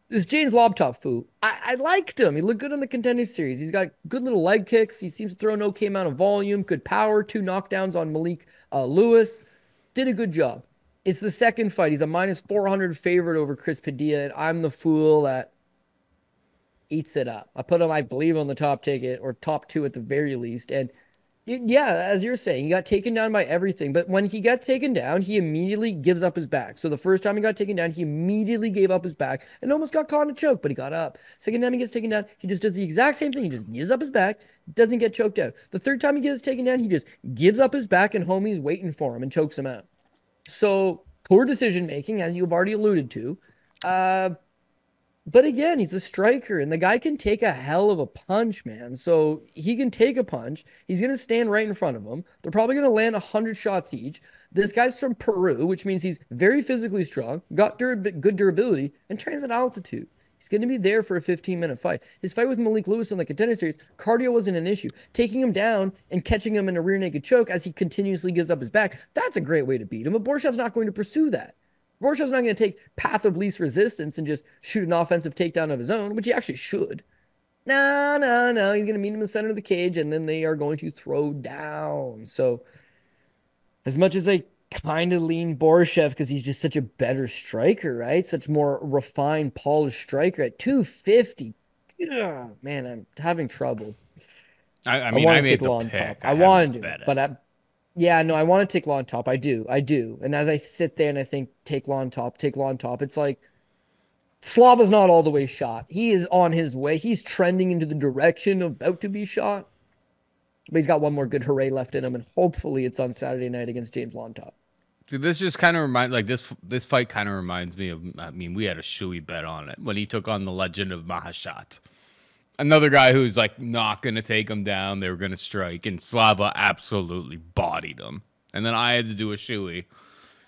This James Llontop fool, I liked him. He looked good on the Contender Series. He's got good little leg kicks. He seems to throw an okay amount of volume, good power, 2 knockdowns on Malik Lewis. Did a good job. It's the second fight. He's a minus 400 favorite over Chris Padilla, and I'm the fool that eats it up. I put him, I believe, on the top ticket, or top 2 at the very least, and yeah, as you're saying, he got taken down by everything. But when he got taken down, he immediately gives up his back. So the first time he got taken down, he immediately gave up his back and almost got caught in a choke, but he got up. Second time he gets taken down, he just does the exact same thing. He just gives up his back, doesn't get choked out. The third time he gets taken down, he just gives up his back and homie's waiting for him and chokes him out. So poor decision making, as you've already alluded to. But again, he's a striker, and the guy can take a hell of a punch, man. So he can take a punch. He's going to stand right in front of him. They're probably going to land 100 shots each. This guy's from Peru, which means he's very physically strong, got good durability, and trains at altitude. He's going to be there for a 15-minute fight. His fight with Malik Lewis in the Contender Series, cardio wasn't an issue. Taking him down and catching him in a rear naked choke as he continuously gives up his back, that's a great way to beat him. But Borshchev's not going to pursue that. Borshchev's not going to take path of least resistance and just shoot an offensive takedown of his own, which he actually should. No. He's going to meet him in the center of the cage, and then they are going to throw down. So as much as I kind of lean Borshchev because he's just such a better striker, right? Such more refined, polished striker at 250. Yeah, man, I'm having trouble. I mean, I made the pick. I wanted to, but I want to take Llontop. I do. And as I sit there and I think, take Llontop, it's like, Slava's not all the way shot. He is on his way. He's trending into the direction of about to be shot. But he's got one more good hooray left in him, and hopefully it's on Saturday night against James Llontop. See, this just kind of this fight kind of reminds me of, I mean, we had a shoey bet on it when he took on the legend of Meerschaert. Another guy who's like not going to take him down. They were going to strike, and Slava absolutely bodied him. And then I had to do a shoey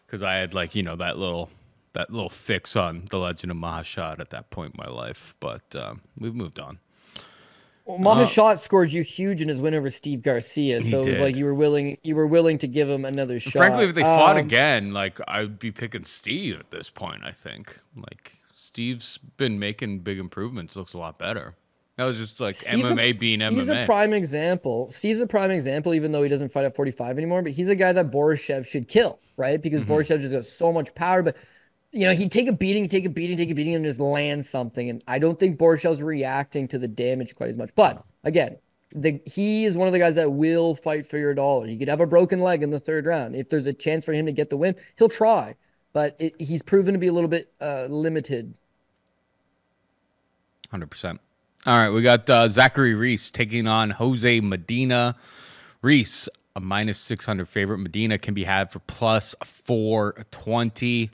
because I had that little that little fix on the legend of Meerschaert at that point in my life, but we've moved on. Well, Meerschaert scored you huge in his win over Steve Garcia, so it was like you were willing to give him another shot. Frankly, if they fought again, like I'd be picking Steve at this point. I think like Steve's been making big improvements. Looks a lot better. That was just like MMA being MMA. Steve's a prime example. Steve's a prime example, even though he doesn't fight at 45 anymore. But he's a guy that Borshchev should kill, right? Because Borshchev just got so much power, but. You know, he'd take a beating, and just land something. And I don't think Borshchev's reacting to the damage quite as much. But, again, he is one of the guys that will fight for your dollar. He could have a broken leg in the 3rd round. If there's a chance for him to get the win, he'll try. But he's proven to be a little bit limited. 100%. All right, we got Zachary Reese taking on Jose Medina. Reese, a minus 600 favorite. Medina can be had for plus 420.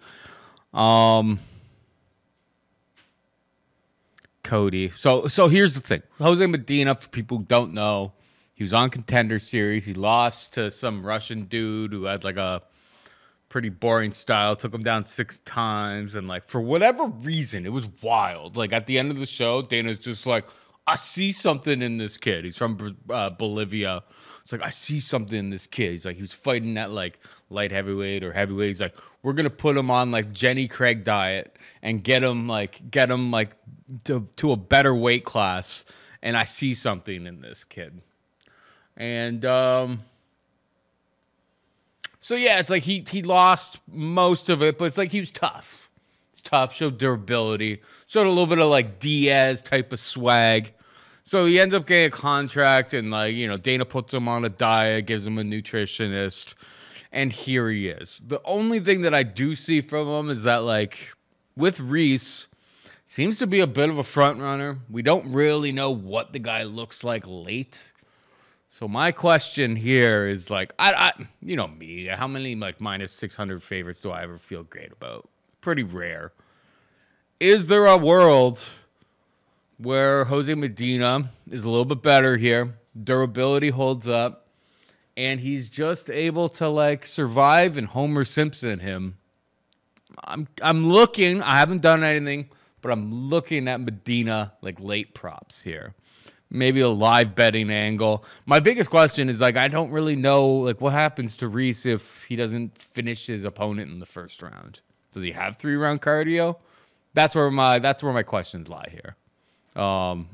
Cody. So here's the thing. Jose Medina, for people who don't know, he was on Contender Series. He lost to some Russian dude who had like a pretty boring style. Took him down 6 times. And like, for whatever reason, it was wild. Like at the end of the show, Dana's just like, I see something in this kid. He's from Bolivia. It's like, I see something in this kid. He's like, he was fighting at like light heavyweight or heavyweight. He's like, we're going to put him on like Jenny Craig diet and get him to a better weight class. And I see something in this kid. And, so yeah, it's like he lost most of it, but it's like he was tough. It's tough, showed durability, showed a little bit of like Diaz type of swag. So he ends up getting a contract, and like, you know, Dana puts him on a diet, gives him a nutritionist, and here he is. The only thing that I do see from him is that like with Reese, seems to be a bit of a front runner. We don't really know what the guy looks like late. So my question here is like, I you know me, how many like minus 600 favorites do I ever feel great about? Pretty rare. Is there a world where Jose Medina is a little bit better here, durability holds up, and he's just able to like survive and Homer Simpson him? I'm looking, I haven't done anything, but I'm looking at Medina like late props here. Maybe a live betting angle. My biggest question is like, I don't really know like what happens to Reese if he doesn't finish his opponent in the 1st round. Does he have 3-round cardio? That's where my questions lie here. I'm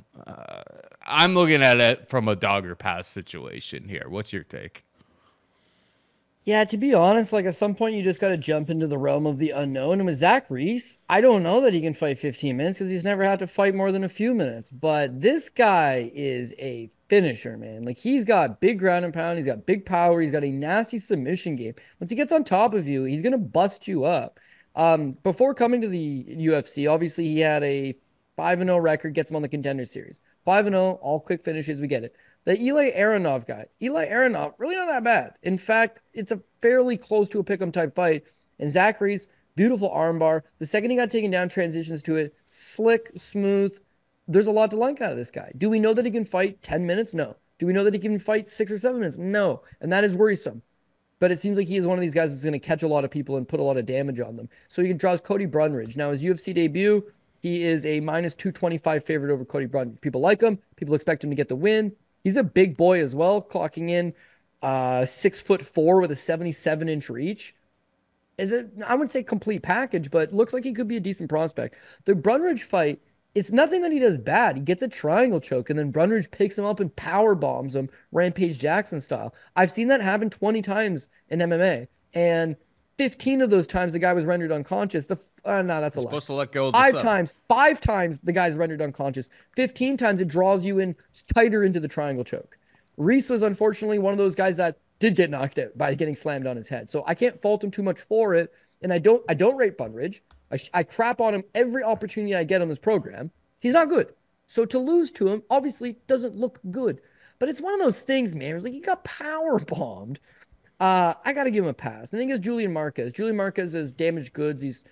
looking at it from a dog or pass situation here. What's your take? Yeah, to be honest, like at some point you just got to jump into the realm of the unknown. And with Zach Reese, I don't know that he can fight 15 minutes because he's never had to fight more than a few minutes. But this guy is a finisher, man. Like he's got big ground and pound. He's got big power. He's got a nasty submission game. Once he gets on top of you, he's going to bust you up. Before coming to the UFC, obviously he had a 5-0 record, gets him on the Contender Series. 5-0, all quick finishes, we get it. The Eli Aronov guy, really not that bad. In fact, it's a fairly close to a pick'em type fight. And Zachary's beautiful armbar. The second he got taken down, transitions to it. Slick, smooth. There's a lot to like out of this guy. Do we know that he can fight 10 minutes? No. Do we know that he can fight 6 or 7 minutes? No. And that is worrisome. But it seems like he is one of these guys that's going to catch a lot of people and put a lot of damage on them. So he draws Cody Brunridge. Now, his UFC debut, he is a minus 225 favorite over Cody Brunridge. People like him. People expect him to get the win. He's a big boy as well, clocking in 6'4" with a 77-inch reach. I wouldn't say complete package, but looks like he could be a decent prospect. The Brunridge fight, it's nothing that he does bad. He gets a triangle choke, and then Brunridge picks him up and power bombs him, Rampage Jackson style. I've seen that happen 20 times in MMA, and 15 of those times the guy was rendered unconscious. No, that's a lie. Supposed to let go of the five times the guy's rendered unconscious. 15 times it draws you in tighter into the triangle choke. Reese was unfortunately one of those guys that did get knocked out by getting slammed on his head. So I can't fault him too much for it. And I don't rate Brunridge. I crap on him every opportunity I get on this program. He's not good. So to lose to him obviously doesn't look good. But it's one of those things, man. It's like he got power bombed. I got to give him a pass. The thing is Julian Marquez. Julian Marquez is damaged goods. He's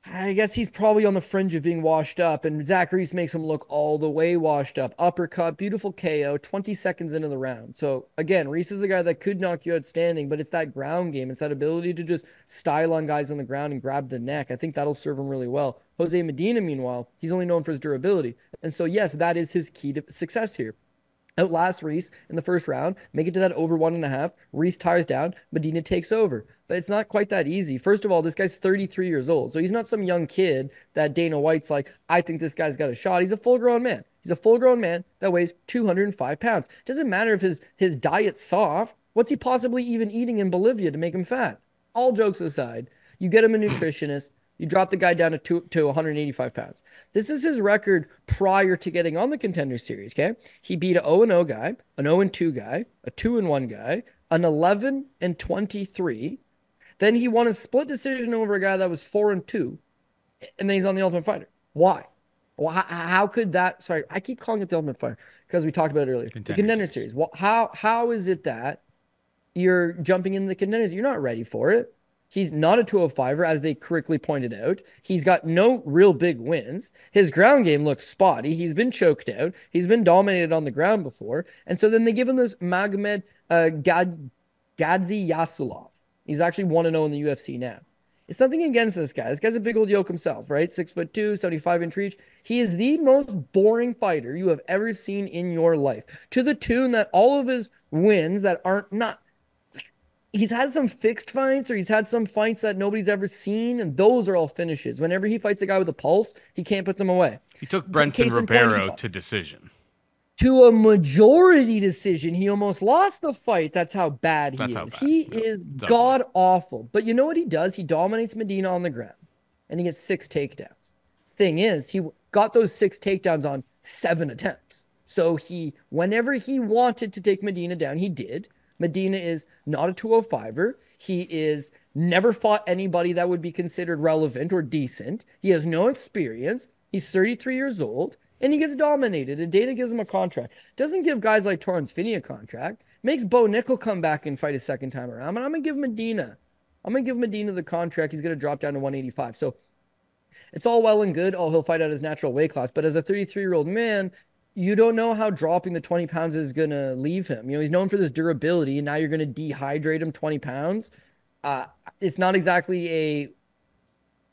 I guess he's probably on the fringe of being washed up, and Zachary makes him look all the way washed up. Uppercut, beautiful KO, 20 seconds into the round. So again, Reese is a guy that could knock you out standing, but it's that ground game. It's that ability to just style on guys on the ground and grab the neck. I think that'll serve him really well. Jose Medina, meanwhile, he's only known for his durability. And so, yes, that is his key to success here. Outlast Reese in the first round, make it to that over 1.5. Reese tires down, Medina takes over. But it's not quite that easy. First of all, this guy's 33 years old. So he's not some young kid that Dana White's like, I think this guy's got a shot. He's a full-grown man. He's a full-grown man that weighs 205 pounds. Doesn't matter if his diet's soft. What's he possibly even eating in Bolivia to make him fat? All jokes aside, you get him a nutritionist. You drop the guy down to 185 pounds. This is his record prior to getting on the Contender Series, okay? He beat a 0-0 guy, an 0-2 guy, a 2-1 guy, an 11-23. Then he won a split decision over a guy that was 4-2. And then he's on the Ultimate Fighter. Why? Well, how could that... Sorry, I keep calling it the Ultimate Fighter because we talked about it earlier. The Contender Series. Well, how is it that you're jumping in the Contenders? You're not ready for it. He's not a 205er, as they correctly pointed out. He's got no real big wins. His ground game looks spotty. He's been choked out. He's been dominated on the ground before. And so then they give him this Magomed Gadzhiyassulov. He's actually 1-0 in the UFC now. It's nothing against this guy. This guy's a big old yoke himself, right? 6'2", 75-inch reach. He is the most boring fighter you have ever seen in your life. To the tune that all of his wins that aren't not... He's had some fixed fights, or he's had some fights that nobody's ever seen, and those are all finishes. Whenever he fights a guy with a pulse, he can't put them away. He took Brenton Ribeiro to decision. To a majority decision. He almost lost the fight. That's how bad he is. He is god-awful. But you know what he does? He dominates Medina on the ground, and he gets 6 takedowns. Thing is, he got those 6 takedowns on 7 attempts. So whenever he wanted to take Medina down, he did. Medina is not a 205er. He is never fought anybody that would be considered relevant or decent. He has no experience. He's 33 years old, and he gets dominated. And Dana gives him a contract. Doesn't give guys like Torrance Finney a contract. Makes Bo Nickel come back and fight a second time around. But I'm going to give Medina the contract. He's going to drop down to 185. So it's all well and good. Oh, he'll fight out his natural weight class. But as a 33-year-old man, you don't know how dropping the 20 pounds is going to leave him. You know, he's known for this durability, and now you're going to dehydrate him 20 pounds. It's not exactly a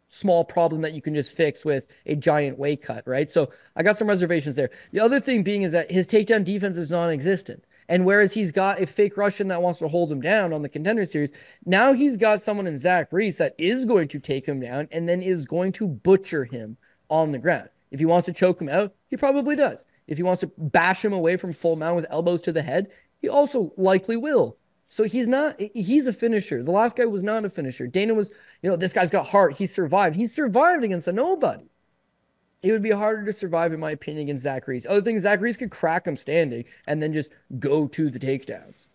small problem that you can just fix with a giant weight cut, right? So I got some reservations there. The other thing being is that his takedown defense is non-existent. And whereas he's got a fake Russian that wants to hold him down on the Contender Series, now he's got someone in Zach Reese that is going to take him down and then is going to butcher him on the ground. If he wants to choke him out, he probably does. If he wants to bash him away from full mount with elbows to the head, he also likely will. So he's a finisher. The last guy was not a finisher. Dana was, this guy's got heart. He survived. He survived against a nobody. It would be harder to survive, in my opinion, against Zach Reese. Other thing, Zach Reese could crack him standing and then just go to the takedowns.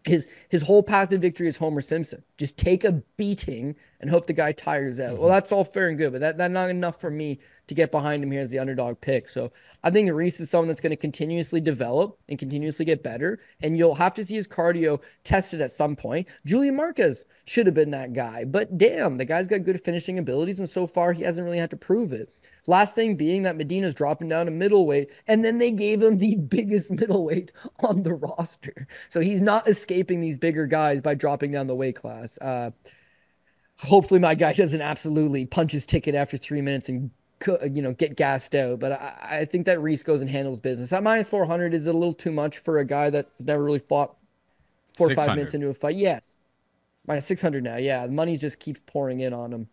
His whole path to victory is Homer Simpson. Just take a beating and hope the guy tires out. Well, that's all fair and good, but that's not enough for me to get behind him here as the underdog pick. So I think Reese is someone that's going to continuously develop and continuously get better, and you'll have to see his cardio tested at some point. Julian Marquez should have been that guy, but damn, the guy's got good finishing abilities, and so far he hasn't really had to prove it. Last thing being that Medina's dropping down to middleweight, and then they gave him the biggest middleweight on the roster. So he's not escaping these bigger guys by dropping down the weight class. Hopefully my guy doesn't absolutely punch his ticket after 3 minutes and get gassed out. But I think that Reese goes and handles business. That minus 400 is a little too much for a guy that's never really fought 4 or 5 minutes into a fight. Yes. Minus 600 now. Yeah, the money just keeps pouring in on him.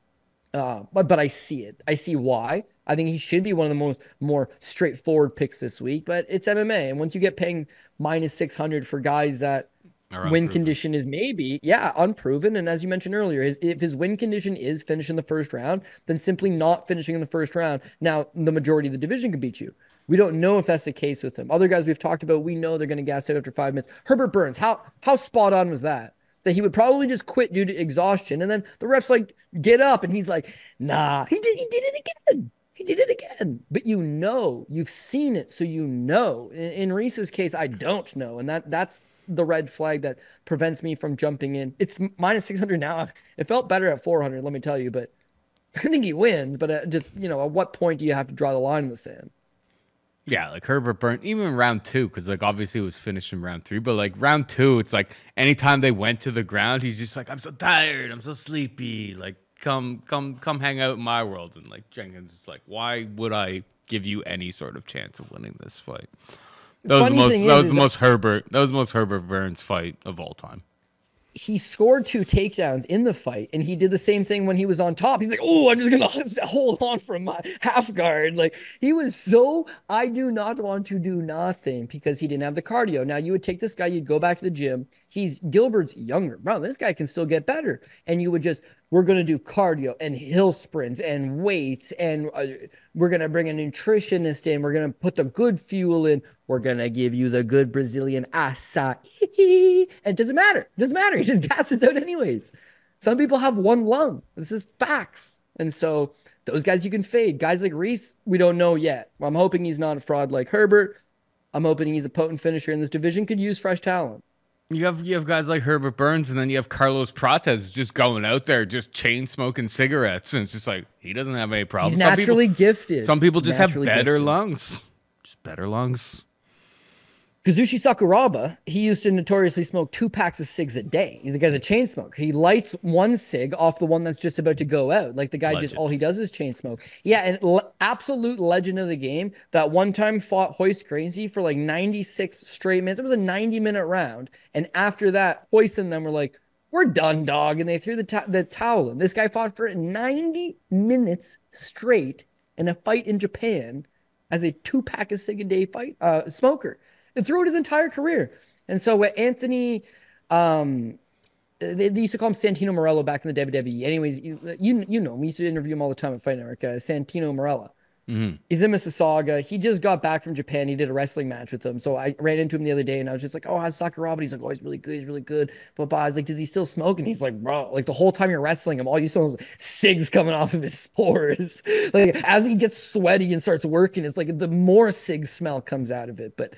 But I see it. I see why. I think he should be one of the more straightforward picks this week, but it's MMA. And once you get paying minus 600 for guys that win condition is maybe, unproven. And as you mentioned earlier, if his win condition is finishing the first round, then simply not finishing in the first round. Now, the majority of the division can beat you. We don't know if that's the case with him. Other guys we've talked about, we know they're going to gas out after 5 minutes. Herbert Burns, how spot on was that? That he would probably just quit due to exhaustion. And then the ref's like, get up. And he's like, nah, he did it again. He did it again. But you've seen it. So in Reese's case, I don't know. And that's the red flag that prevents me from jumping in. It's minus 600 now. It felt better at 400, let me tell you, but I think he wins, but just, you know, at what point do you have to draw the line in the sand? Yeah, like Herbert Burns, even round 2, because like obviously it was finished in round 3, but like round 2, it's like anytime they went to the ground, he's just like, I'm so tired, I'm so sleepy. Like, come hang out in my world. And like Jenkins is like, why would I give you any sort of chance of winning this fight? That was the most Herbert Burns fight of all time. He scored 2 takedowns in the fight, and he did the same thing when he was on top. He's like, oh, I'm just going to hold on from my half guard. Like, he was so, I do not want to do nothing because he didn't have the cardio. Now, you would take this guy, you'd go back to the gym. Gilbert's younger. Bro, this guy can still get better. And you would just, we're going to do cardio and hill sprints and weights, and we're going to bring a nutritionist in. We're going to put the good fuel in. We're going to give you the good Brazilian acai. And it doesn't matter. It doesn't matter. He just gasses out anyways. Some people have one lung. This is facts. And so those guys you can fade. Guys like Reese, we don't know yet. I'm hoping he's not a fraud like Herbert. I'm hoping he's a potent finisher in this division. Could use fresh talent. You have guys like Herbert Burns, and then you have Carlos Prates just going out there, just chain smoking cigarettes, and it's just like he doesn't have any problems. He's naturally gifted. Some people just have better lungs, just better lungs. Kazushi Sakuraba, he used to notoriously smoke 2 packs of cigs a day. He's a guy's a chain smoker. He lights one cig off the one that's just about to go out. Like the guy just all he does is chain smoke. Yeah, and absolute legend of the game. That one time fought Hoist Gracie for like 96 straight minutes. It was a 90-minute round. And after that, Hoist and them were like, we're done, dog. And they threw the towel in. This guy fought for 90 minutes straight in a fight in Japan as a 2-pack of cig a day smoker. Throughout his entire career. And so with Anthony, they used to call him Santino Morello back in the WWE. Anyways, you know, we used to interview him all the time at Fight Network, Santino Morello. Mm-hmm. He's in Mississauga. He just got back from Japan. He did a wrestling match with him. So I ran into him the other day and I was just like, oh, how's Sakuraba? He's like, oh, he's really good. He's really good. But I was like, does he still smoke? And he's like, bro, like the whole time you're wrestling him, all you saw was like, cigs coming off of his spores. Like as he gets sweaty and starts working, it's like the more cig smell comes out of it. But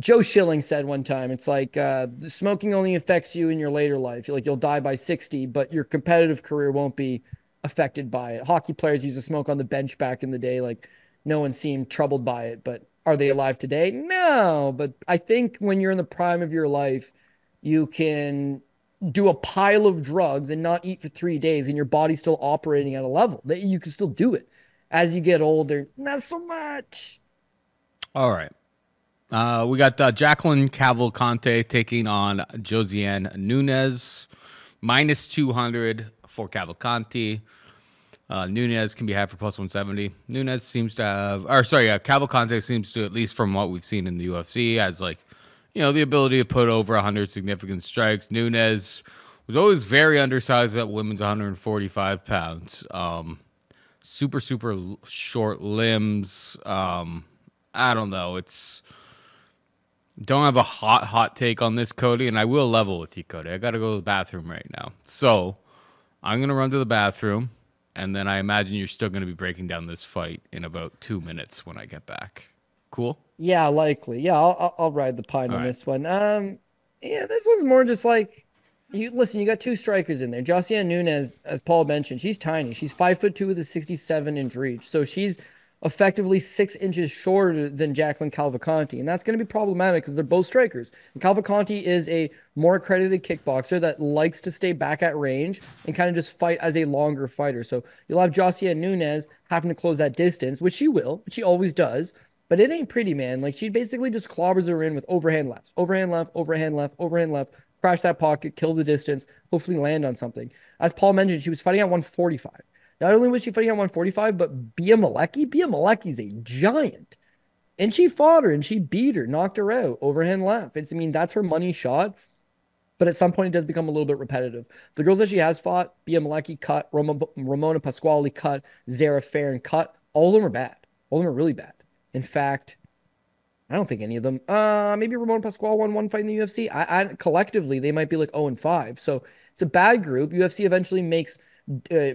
Joe Schilling said one time, it's like smoking only affects you in your later life. You'll die by 60, but your competitive career won't be affected by it. Hockey players used to smoke on the bench back in the day. Like no one seemed troubled by it, but are they alive today? No, but I think when you're in the prime of your life, you can do a pile of drugs and not eat for 3 days and your body's still operating at a level that you can still do it. As you get older, not so much. All right. We got Jacqueline Cavalcanti taking on Josiane Nunes, minus 200 for Cavalcanti. Nunes can be had for plus 170. Nunes seems to have, Cavalcanti seems to, at least from what we've seen in the UFC, has like, you know, the ability to put over 100 significant strikes. Nunes was always very undersized at women's 145 pounds. Super short limbs. I don't know. Don't have a hot take on this, Cody, and I will level with you, Cody. I got to go to the bathroom right now. So I'm going to run to the bathroom, and then I imagine you're still going to be breaking down this fight in about 2 minutes when I get back. Cool? Yeah, likely. Yeah, I'll ride the pine on this one. Yeah, this one's more just like, you got 2 strikers in there. Josiane Nunes, as Paul mentioned, she's tiny. She's 5'2" with a 67-inch reach. So she's effectively 6 inches shorter than Jacqueline Cavalcanti. And that's going to be problematic because they're both strikers. And Cavalcanti is a more accredited kickboxer that likes to stay back at range and kind of just fight as a longer fighter. So you'll have Josiane Nunes having to close that distance, which she will, which she always does. But it ain't pretty, man. Like she basically just clobbers her in with overhand lefts, overhand left, overhand left, overhand left, crash that pocket, kill the distance, hopefully land on something. As Paul mentioned, she was fighting at 145. Not only was she fighting at 145, but Bia Maleki's a giant. And she fought her and she beat her, knocked her out, overhand left. That's her money shot. But at some point, it does become a little bit repetitive. The girls that she has fought, Bia Malecki cut, Ramona Pasquale cut, Zara Farron cut. All of them are bad. All of them are really bad. In fact, I don't think any of them. Maybe Ramona Pasquale won one fight in the UFC. Collectively, they might be like 0-5. So it's a bad group. UFC eventually makes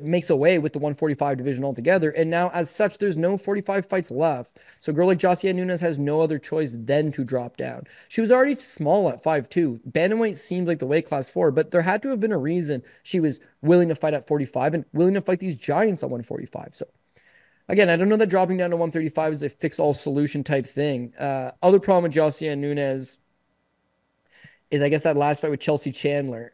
makes away with the 145 division altogether. And now, as such, there's no 45 fights left. So a girl like Josiane Nunes has no other choice than to drop down. She was already small at 5'2". Bantamweight seemed like the weight class for her, but there had to have been a reason she was willing to fight at 45 and willing to fight these giants at 145. So again, I don't know that dropping down to 135 is a fix-all solution type thing. Other problem with Josiane Nunes is, I guess, that last fight with Chelsea Chandler.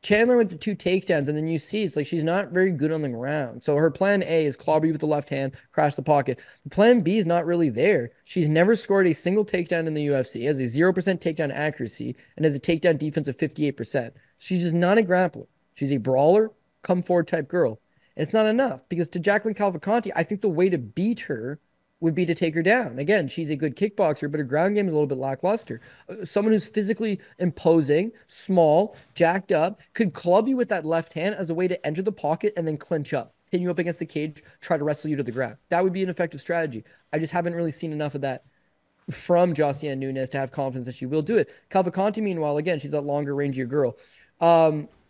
Chandler with the 2 takedowns, and then you see it's like she's not very good on the ground. So her plan A is clobber you with the left hand, crash the pocket. Plan B is not really there. She's never scored a single takedown in the UFC, has a 0% takedown accuracy, and has a takedown defense of 58%. She's just not a grappler. She's a brawler, come forward type girl. And it's not enough, because to Jacqueline Cavalcanti, I think the way to beat her would be to take her down. Again, she's a good kickboxer, but her ground game is a little bit lackluster. Someone who's physically imposing, small, jacked up, could club you with that left hand as a way to enter the pocket and then clinch up, pin you up against the cage, try to wrestle you to the ground. That would be an effective strategy. I just haven't really seen enough of that from Josiane Nunes to have confidence that she will do it. Cavalcanti, meanwhile, again, she's that longer, rangier girl.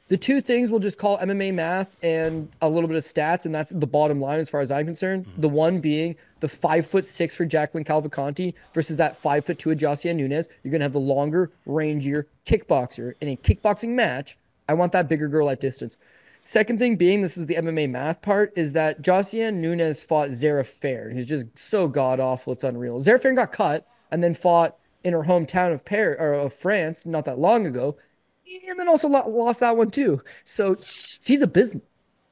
The 2 things we'll just call MMA math and a little bit of stats, and that's the bottom line as far as I'm concerned. The one being the 5'6" for Jacqueline Cavalcanti versus that 5'2" of Josiane Nunes. You're going to have the longer, rangier kickboxer. In a kickboxing match, I want that bigger girl at distance. Second thing being, this is the MMA math part, is that Josiane Nunes fought Zara Fair, who's just so god-awful, it's unreal. Zara Fair got cut and then fought in her hometown of France not that long ago, and then also lost that one too. So she's abysmal.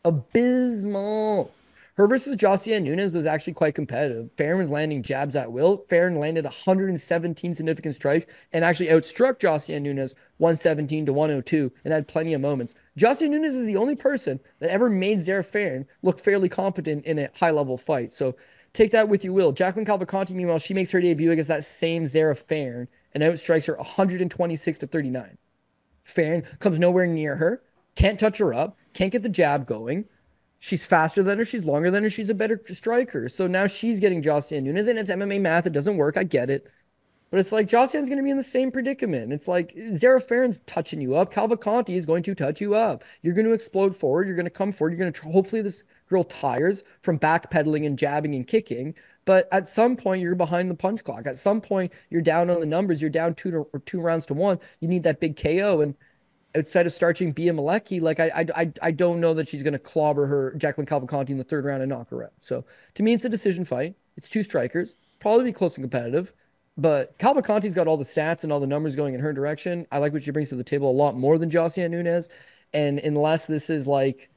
Abysmal. Her versus Josiane Nunes was actually quite competitive. Farron was landing jabs at will. Farron landed 117 significant strikes and actually outstruck Josiane Nunes 117 to 102 and had plenty of moments. Josiane Nunes is the only person that ever made Zara Farron look fairly competent in a high-level fight. So take that with you will. Jacqueline Cavalcanti, meanwhile, she makes her debut against that same Zara Farron and outstrikes her 126 to 39. Farron comes nowhere near her, can't touch her up, can't get the jab going. She's faster than her, she's longer than her, she's a better striker. So now she's getting Josiane Nunes, and it's MMA math, it doesn't work, I get it. But it's like Josiane's going to be in the same predicament. It's like Zara Farron's touching you up, Cavalcanti is going to touch you up. You're going to explode forward, you're going to come forward, you're going to hopefully this girl tires from backpedaling and jabbing and kicking. But at some point, you're behind the punch clock. At some point, you're down on the numbers. You're down 2 rounds to 1. You need that big KO. And outside of starting Bia Malecki, like I don't know that she's going to clobber her Jacqueline Cavalcanti in the 3rd round and knock her out. So to me, it's a decision fight. It's 2 strikers. Probably be close and competitive. But Cavalcanti's got all the stats and all the numbers going in her direction. I like what she brings to the table a lot more than Josiane Nunes. And unless this is like,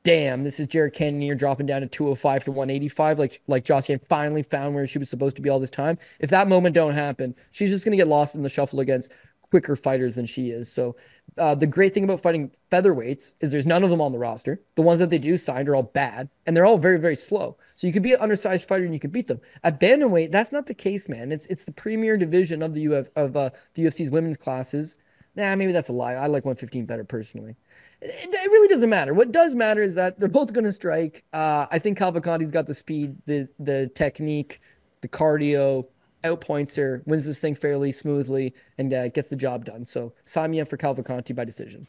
damn, this is Jared Cannonier dropping down to 205 to 185, like Josiane finally found where she was supposed to be all this time. If that moment don't happen, she's just going to get lost in the shuffle against quicker fighters than she is. So the great thing about fighting featherweights is there's none of them on the roster. The ones that they do signed are all bad, and they're all very, very slow. So you could be an undersized fighter and you could beat them. At bantamweight, that's not the case, man. It's the premier division of the UFC's women's classes. Nah, maybe that's a lie. I like 115 better personally. It really doesn't matter. What does matter is that they're both going to strike. I think Cavalcanti's got the speed, the technique, the cardio, outpoints her, wins this thing fairly smoothly, and gets the job done. So sign me up for Cavalcanti by decision.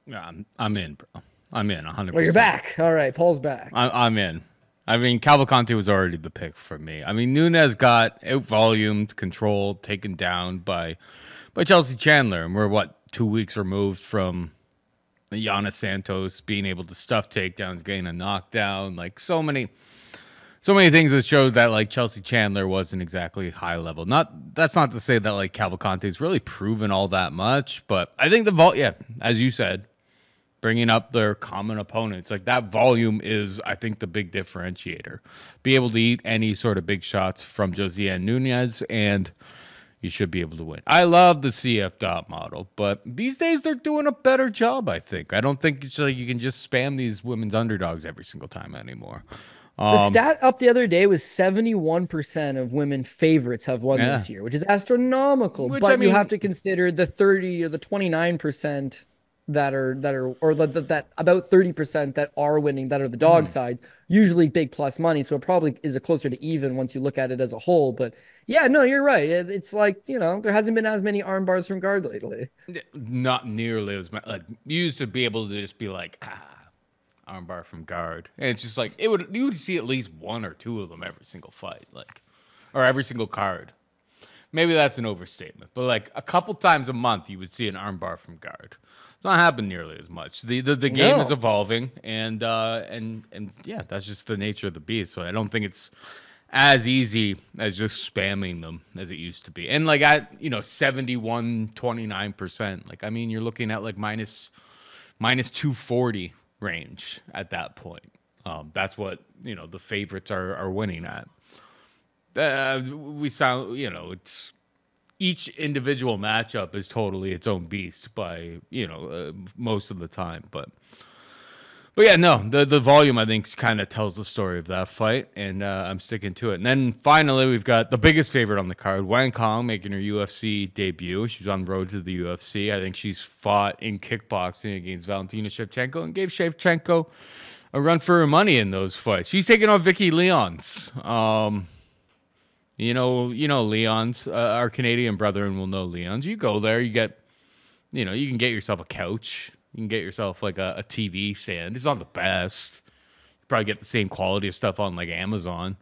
Yeah, I'm in, bro. I'm in 100%. Well, you're back. All right, Paul's back. I'm in. I mean, Cavalcanti was already the pick for me. I mean, Nunes got out-volumed, controlled, taken down by Chelsea Chandler, and we're, 2 weeks removed from Yana Santos being able to stuff takedowns, getting a knockdown, like so many things that showed that like Chelsea Chandler wasn't exactly high level. That's not to say that like Cavalcanti's really proven all that much, but I think as you said, bringing up their common opponents, like that volume is, I think, the big differentiator. Be able to eat any sort of big shots from Josiane Nunes, and you should be able to win. I love the CF dot model, but these days they're doing a better job, I think. I don't think it's like you can just spam these women's underdogs every single time anymore. The stat up the other day was 71% of women favorites have won this year, which is astronomical. But I mean, you have to consider the 30 or the 29% that are or that about 30% that are winning that are the dog sides, usually big plus money. So it probably is a closer to even once you look at it as a whole. But yeah, no, you're right. It's like, there hasn't been as many arm bars from guard lately. Not nearly as much. Like, you used to be able to just be like, armbar from guard, and it's just like you would see at least one or two of them every single fight, like, or every single card. Maybe that's an overstatement, but like a couple times a month you would see an armbar from guard. It's not happening nearly as much. The game is evolving, and yeah, that's just the nature of the beast. So I don't think it's as easy as just spamming them as it used to be. And like at 71-29%, like I mean you're looking at like minus 240 range at that point. That's what the favorites are winning at. We sound it's each individual matchup is totally its own beast by most of the time, but yeah, no, the volume I think kind of tells the story of that fight, and I'm sticking to it. And then finally we've got the biggest favorite on the card, Wang making her UFC debut. She's on the road to the UFC. I think she's fought in kickboxing against Valentina Shevchenko and gave Shevchenko a run for her money in those fights. She's taking on Vicky Leons. Leons, our Canadian brethren will know Leons. You go there, you get, you can get yourself a couch. You can get yourself like a TV stand. It's not the best. You probably get the same quality of stuff on like Amazon.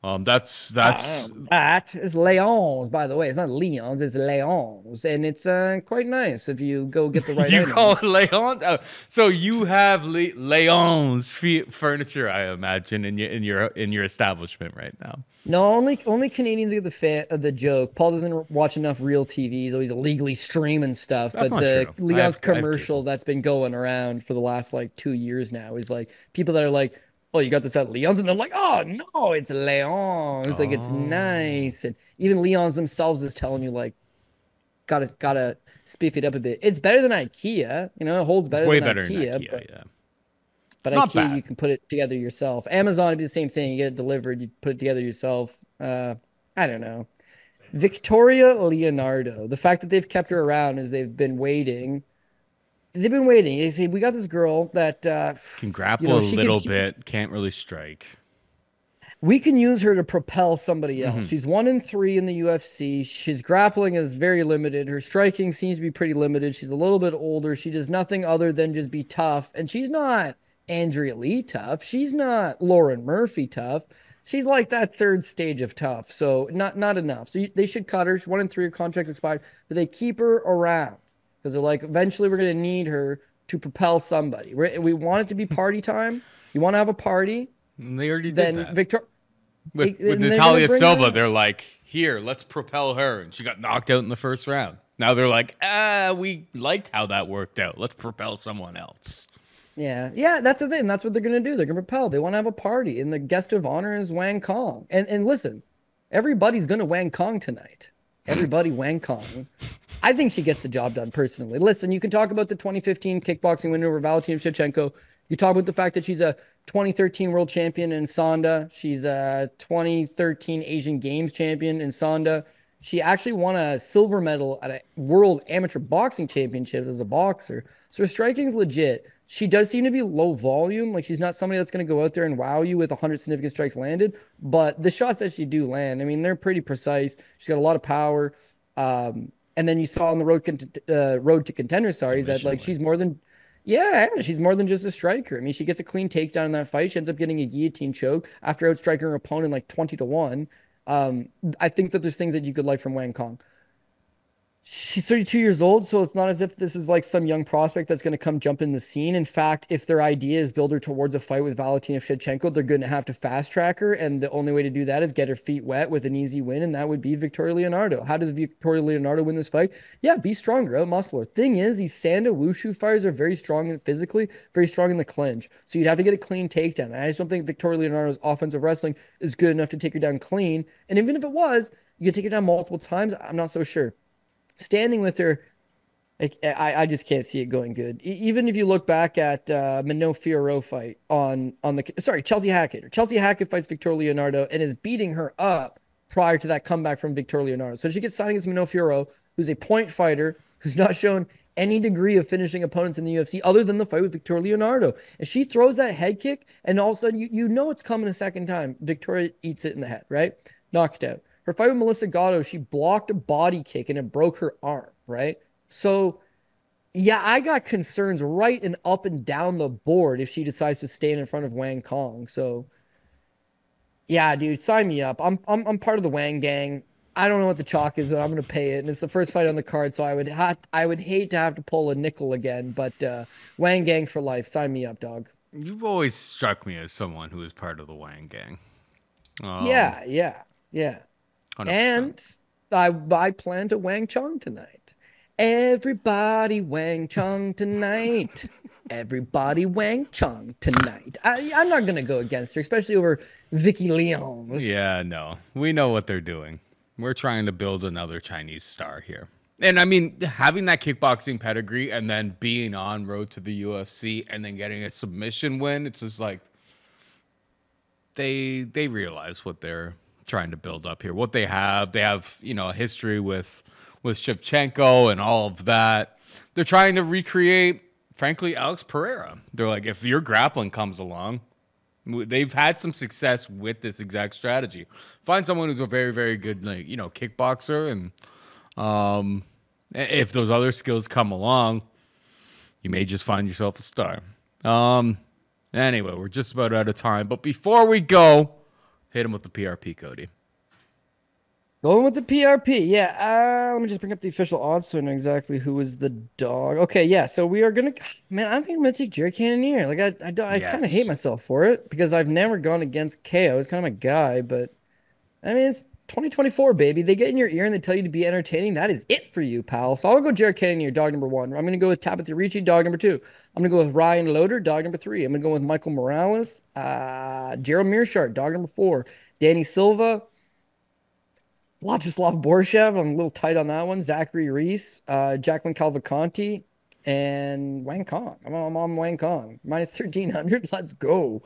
That's that is Leons, by the way. It's not Leons, it's Leons, and it's quite nice if you go get the right. You items. call it Leons? So you have Leons furniture, I imagine, in your establishment right now. No, only Canadians get the joke. Paul doesn't watch enough real TV. He's always illegally streaming stuff. That's but the true. Leon's commercial that's been going around for the last like 2 years now is like people that are like, oh, you got this at Leon's, and they're like, oh no, it's Leon's. It's like it's nice, and even Leon's themselves is telling you like, gotta spiff it up a bit. It's better than IKEA, it holds better. Way than better IKEA, than IKEA, yeah. But IKEA, you can put it together yourself. Amazon would be the same thing. You get it delivered, you put it together yourself. I don't know. Victoria Leonardo. The fact that they've kept her around is they've been waiting. They've been waiting. You see, we got this girl that can grapple a little bit, can't really strike. We can use her to propel somebody else. She's 1-3 in the UFC. She's grappling is very limited. Her striking seems to be pretty limited. She's a little bit older. She does nothing other than just be tough. And she's not Andrea Lee tough. She's not Lauren Murphy tough. She's like that third stage of tough. So not enough. So they should cut her. She's 1-3. Her contract's expired. But they keep her around. Because they're like, eventually we're going to need her to propel somebody. We want it to be party time. You want to have a party. And they already did that. With Natalia Silva, they're like, here, let's propel her. And she got knocked out in the first round. Now they're like, we liked how that worked out. Let's propel someone else. Yeah, that's the thing. That's what they're going to do. They're going to propel. They want to have a party. And the guest of honor is Wang Kong. And listen, everybody's going to Wang Kong tonight. Everybody Wang Kong. I think she gets the job done personally. Listen, you can talk about the 2015 kickboxing win over Valentina Shevchenko. You talk about the fact that she's a 2013 world champion in Sonda. She's a 2013 Asian Games champion in Sonda. She actually won a silver medal at a World Amateur Boxing Championships as a boxer. So her striking's legit. She does seem to be low volume. Like she's not somebody that's going to go out there and wow you with 100 significant strikes landed. But the shots that she do land, I mean, they're pretty precise. She's got a lot of power. And then you saw on the road to contender, is that like she's more than, she's more than just a striker. I mean, she gets a clean takedown in that fight. She ends up getting a guillotine choke after outstriking her opponent like 20-1. I think that there's things that you could like from Wang Kong. She's 32 years old, so it's not as if this is like some young prospect that's going to come jump in the scene. In fact, if their idea is build her towards a fight with Valentina Shevchenko, they're going to have to fast track her, and the only way to do that is get her feet wet with an easy win, and that would be Victoria Leonardo. How does Victoria Leonardo win this fight? Yeah, be stronger, out-muscle her. Thing is, these Sanda Wushu fighters are very strong physically, very strong in the clinch, so you'd have to get a clean takedown. And I just don't think Victoria Leonardo's offensive wrestling is good enough to take her down clean, and even if it was, you could take her down multiple times. I'm not so sure. Standing with her, I just can't see it going good. Even if you look back at Minot Fiorot fight Chelsea Hackett. Chelsea Hackett fights Victoria Leonardo and is beating her up prior to that comeback from Victoria Leonardo. So she gets signed against Minot Fiorot, who's a point fighter, who's not shown any degree of finishing opponents in the UFC other than the fight with Victoria Leonardo. And she throws that head kick, and all of a sudden, you know it's coming a second time. Victoria eats it in the head, right? Knocked out. Her fight with Melissa Gatto, she blocked a body kick, and it broke her arm, right? So, yeah, I got concerns right and up and down the board if she decides to stand in front of Wang Cong. So, yeah, dude, sign me up. I'm part of the Wang gang. I don't know what the chalk is, but I'm gonna pay it, and it's the first fight on the card, so I would hate to have to pull a nickel again. But Wang gang for life. Sign me up, dog. You've always struck me as someone who is part of the Wang gang. Yeah. 100%. And I plan to Wang Chong tonight. Everybody Wang Chong tonight. Everybody Wang Chong tonight. I'm not gonna go against her, especially over Vicky Leons. Yeah, no, we know what they're doing. We're trying to build another Chinese star here. And I mean, having that kickboxing pedigree and then being on road to the UFC and then getting a submission win, it's just like they realize what they're trying to build up here. What they have, a history with Shevchenko and all of that. They're trying to recreate, frankly, Alex Pereira. They're like, if your grappling comes along, they've had some success with this exact strategy. Find someone who's a very, very good, kickboxer, and if those other skills come along, you may just find yourself a star. Anyway, we're just about out of time. But before we go, hit him with the PRP, Cody. Going with the PRP, yeah. Let me just bring up the official odds so I know exactly who was the dog. Okay, yeah. So we are gonna, man. I think I'm gonna take Gerald Cannonier. Like I kind of hate myself for it because I've never gone against Caio. He's kind of my guy, but I mean it's 2024, baby. They get in your ear and they tell you to be entertaining. That is it for you, pal. So I'll go Gerald Cannonier, dog number 1. I'm gonna go with Tabatha Ricci, dog number 2. I'm gonna go with Ryan Loder, dog number 3. I'm gonna go with Michael Morales, Gerald Meerschaert, dog number 4. Danny Silva. Viacheslav Borshchev, I'm a little tight on that one. Zachary Reese, Jacqueline Cavalcanti, and Wang Cong. I'm on Wang Cong. Minus 1,300. Let's go.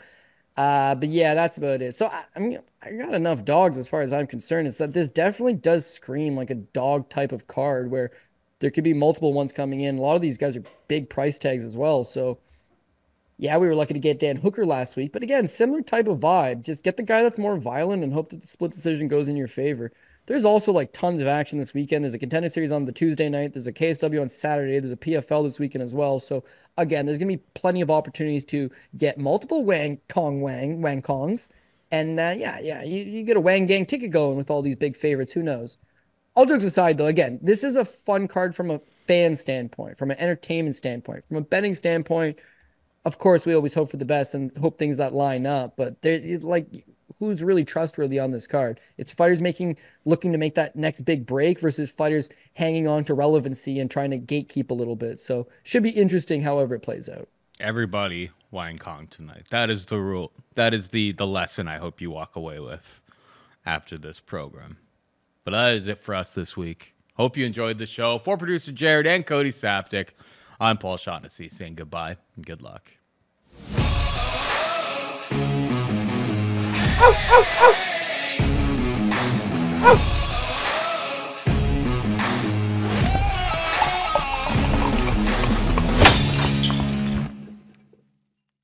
But yeah, that's about it. So, I mean, I got enough dogs as far as I'm concerned. It's that this definitely does scream like a dog type of card where there could be multiple ones coming in. A lot of these guys are big price tags as well. So, yeah, we were lucky to get Dan Hooker last week. But again, similar type of vibe. Just get the guy that's more violent and hope that the split decision goes in your favor. There's also like tons of action this weekend. There's a contender series on the Tuesday night. There's a KSW on Saturday. There's a PFL this weekend as well. So again, there's going to be plenty of opportunities to get multiple Wang Kongs. And you get a Wang gang ticket going with all these big favorites. Who knows? All jokes aside though, again, this is a fun card from a fan standpoint, from an entertainment standpoint, from a betting standpoint. Of course, we always hope for the best and hope things that line up, but who's really trustworthy on this card? It's fighters looking to make that next big break versus fighters hanging on to relevancy and trying to gatekeep a little bit. So should be interesting however it plays out. Everybody Wang Cong tonight. That is the rule. That is the lesson I hope you walk away with after this program. But that is it for us this week. Hope you enjoyed the show. For producer Gerald and Cody Saftic, I'm Paul Shaughnessy saying goodbye and good luck. Oh, oh, oh.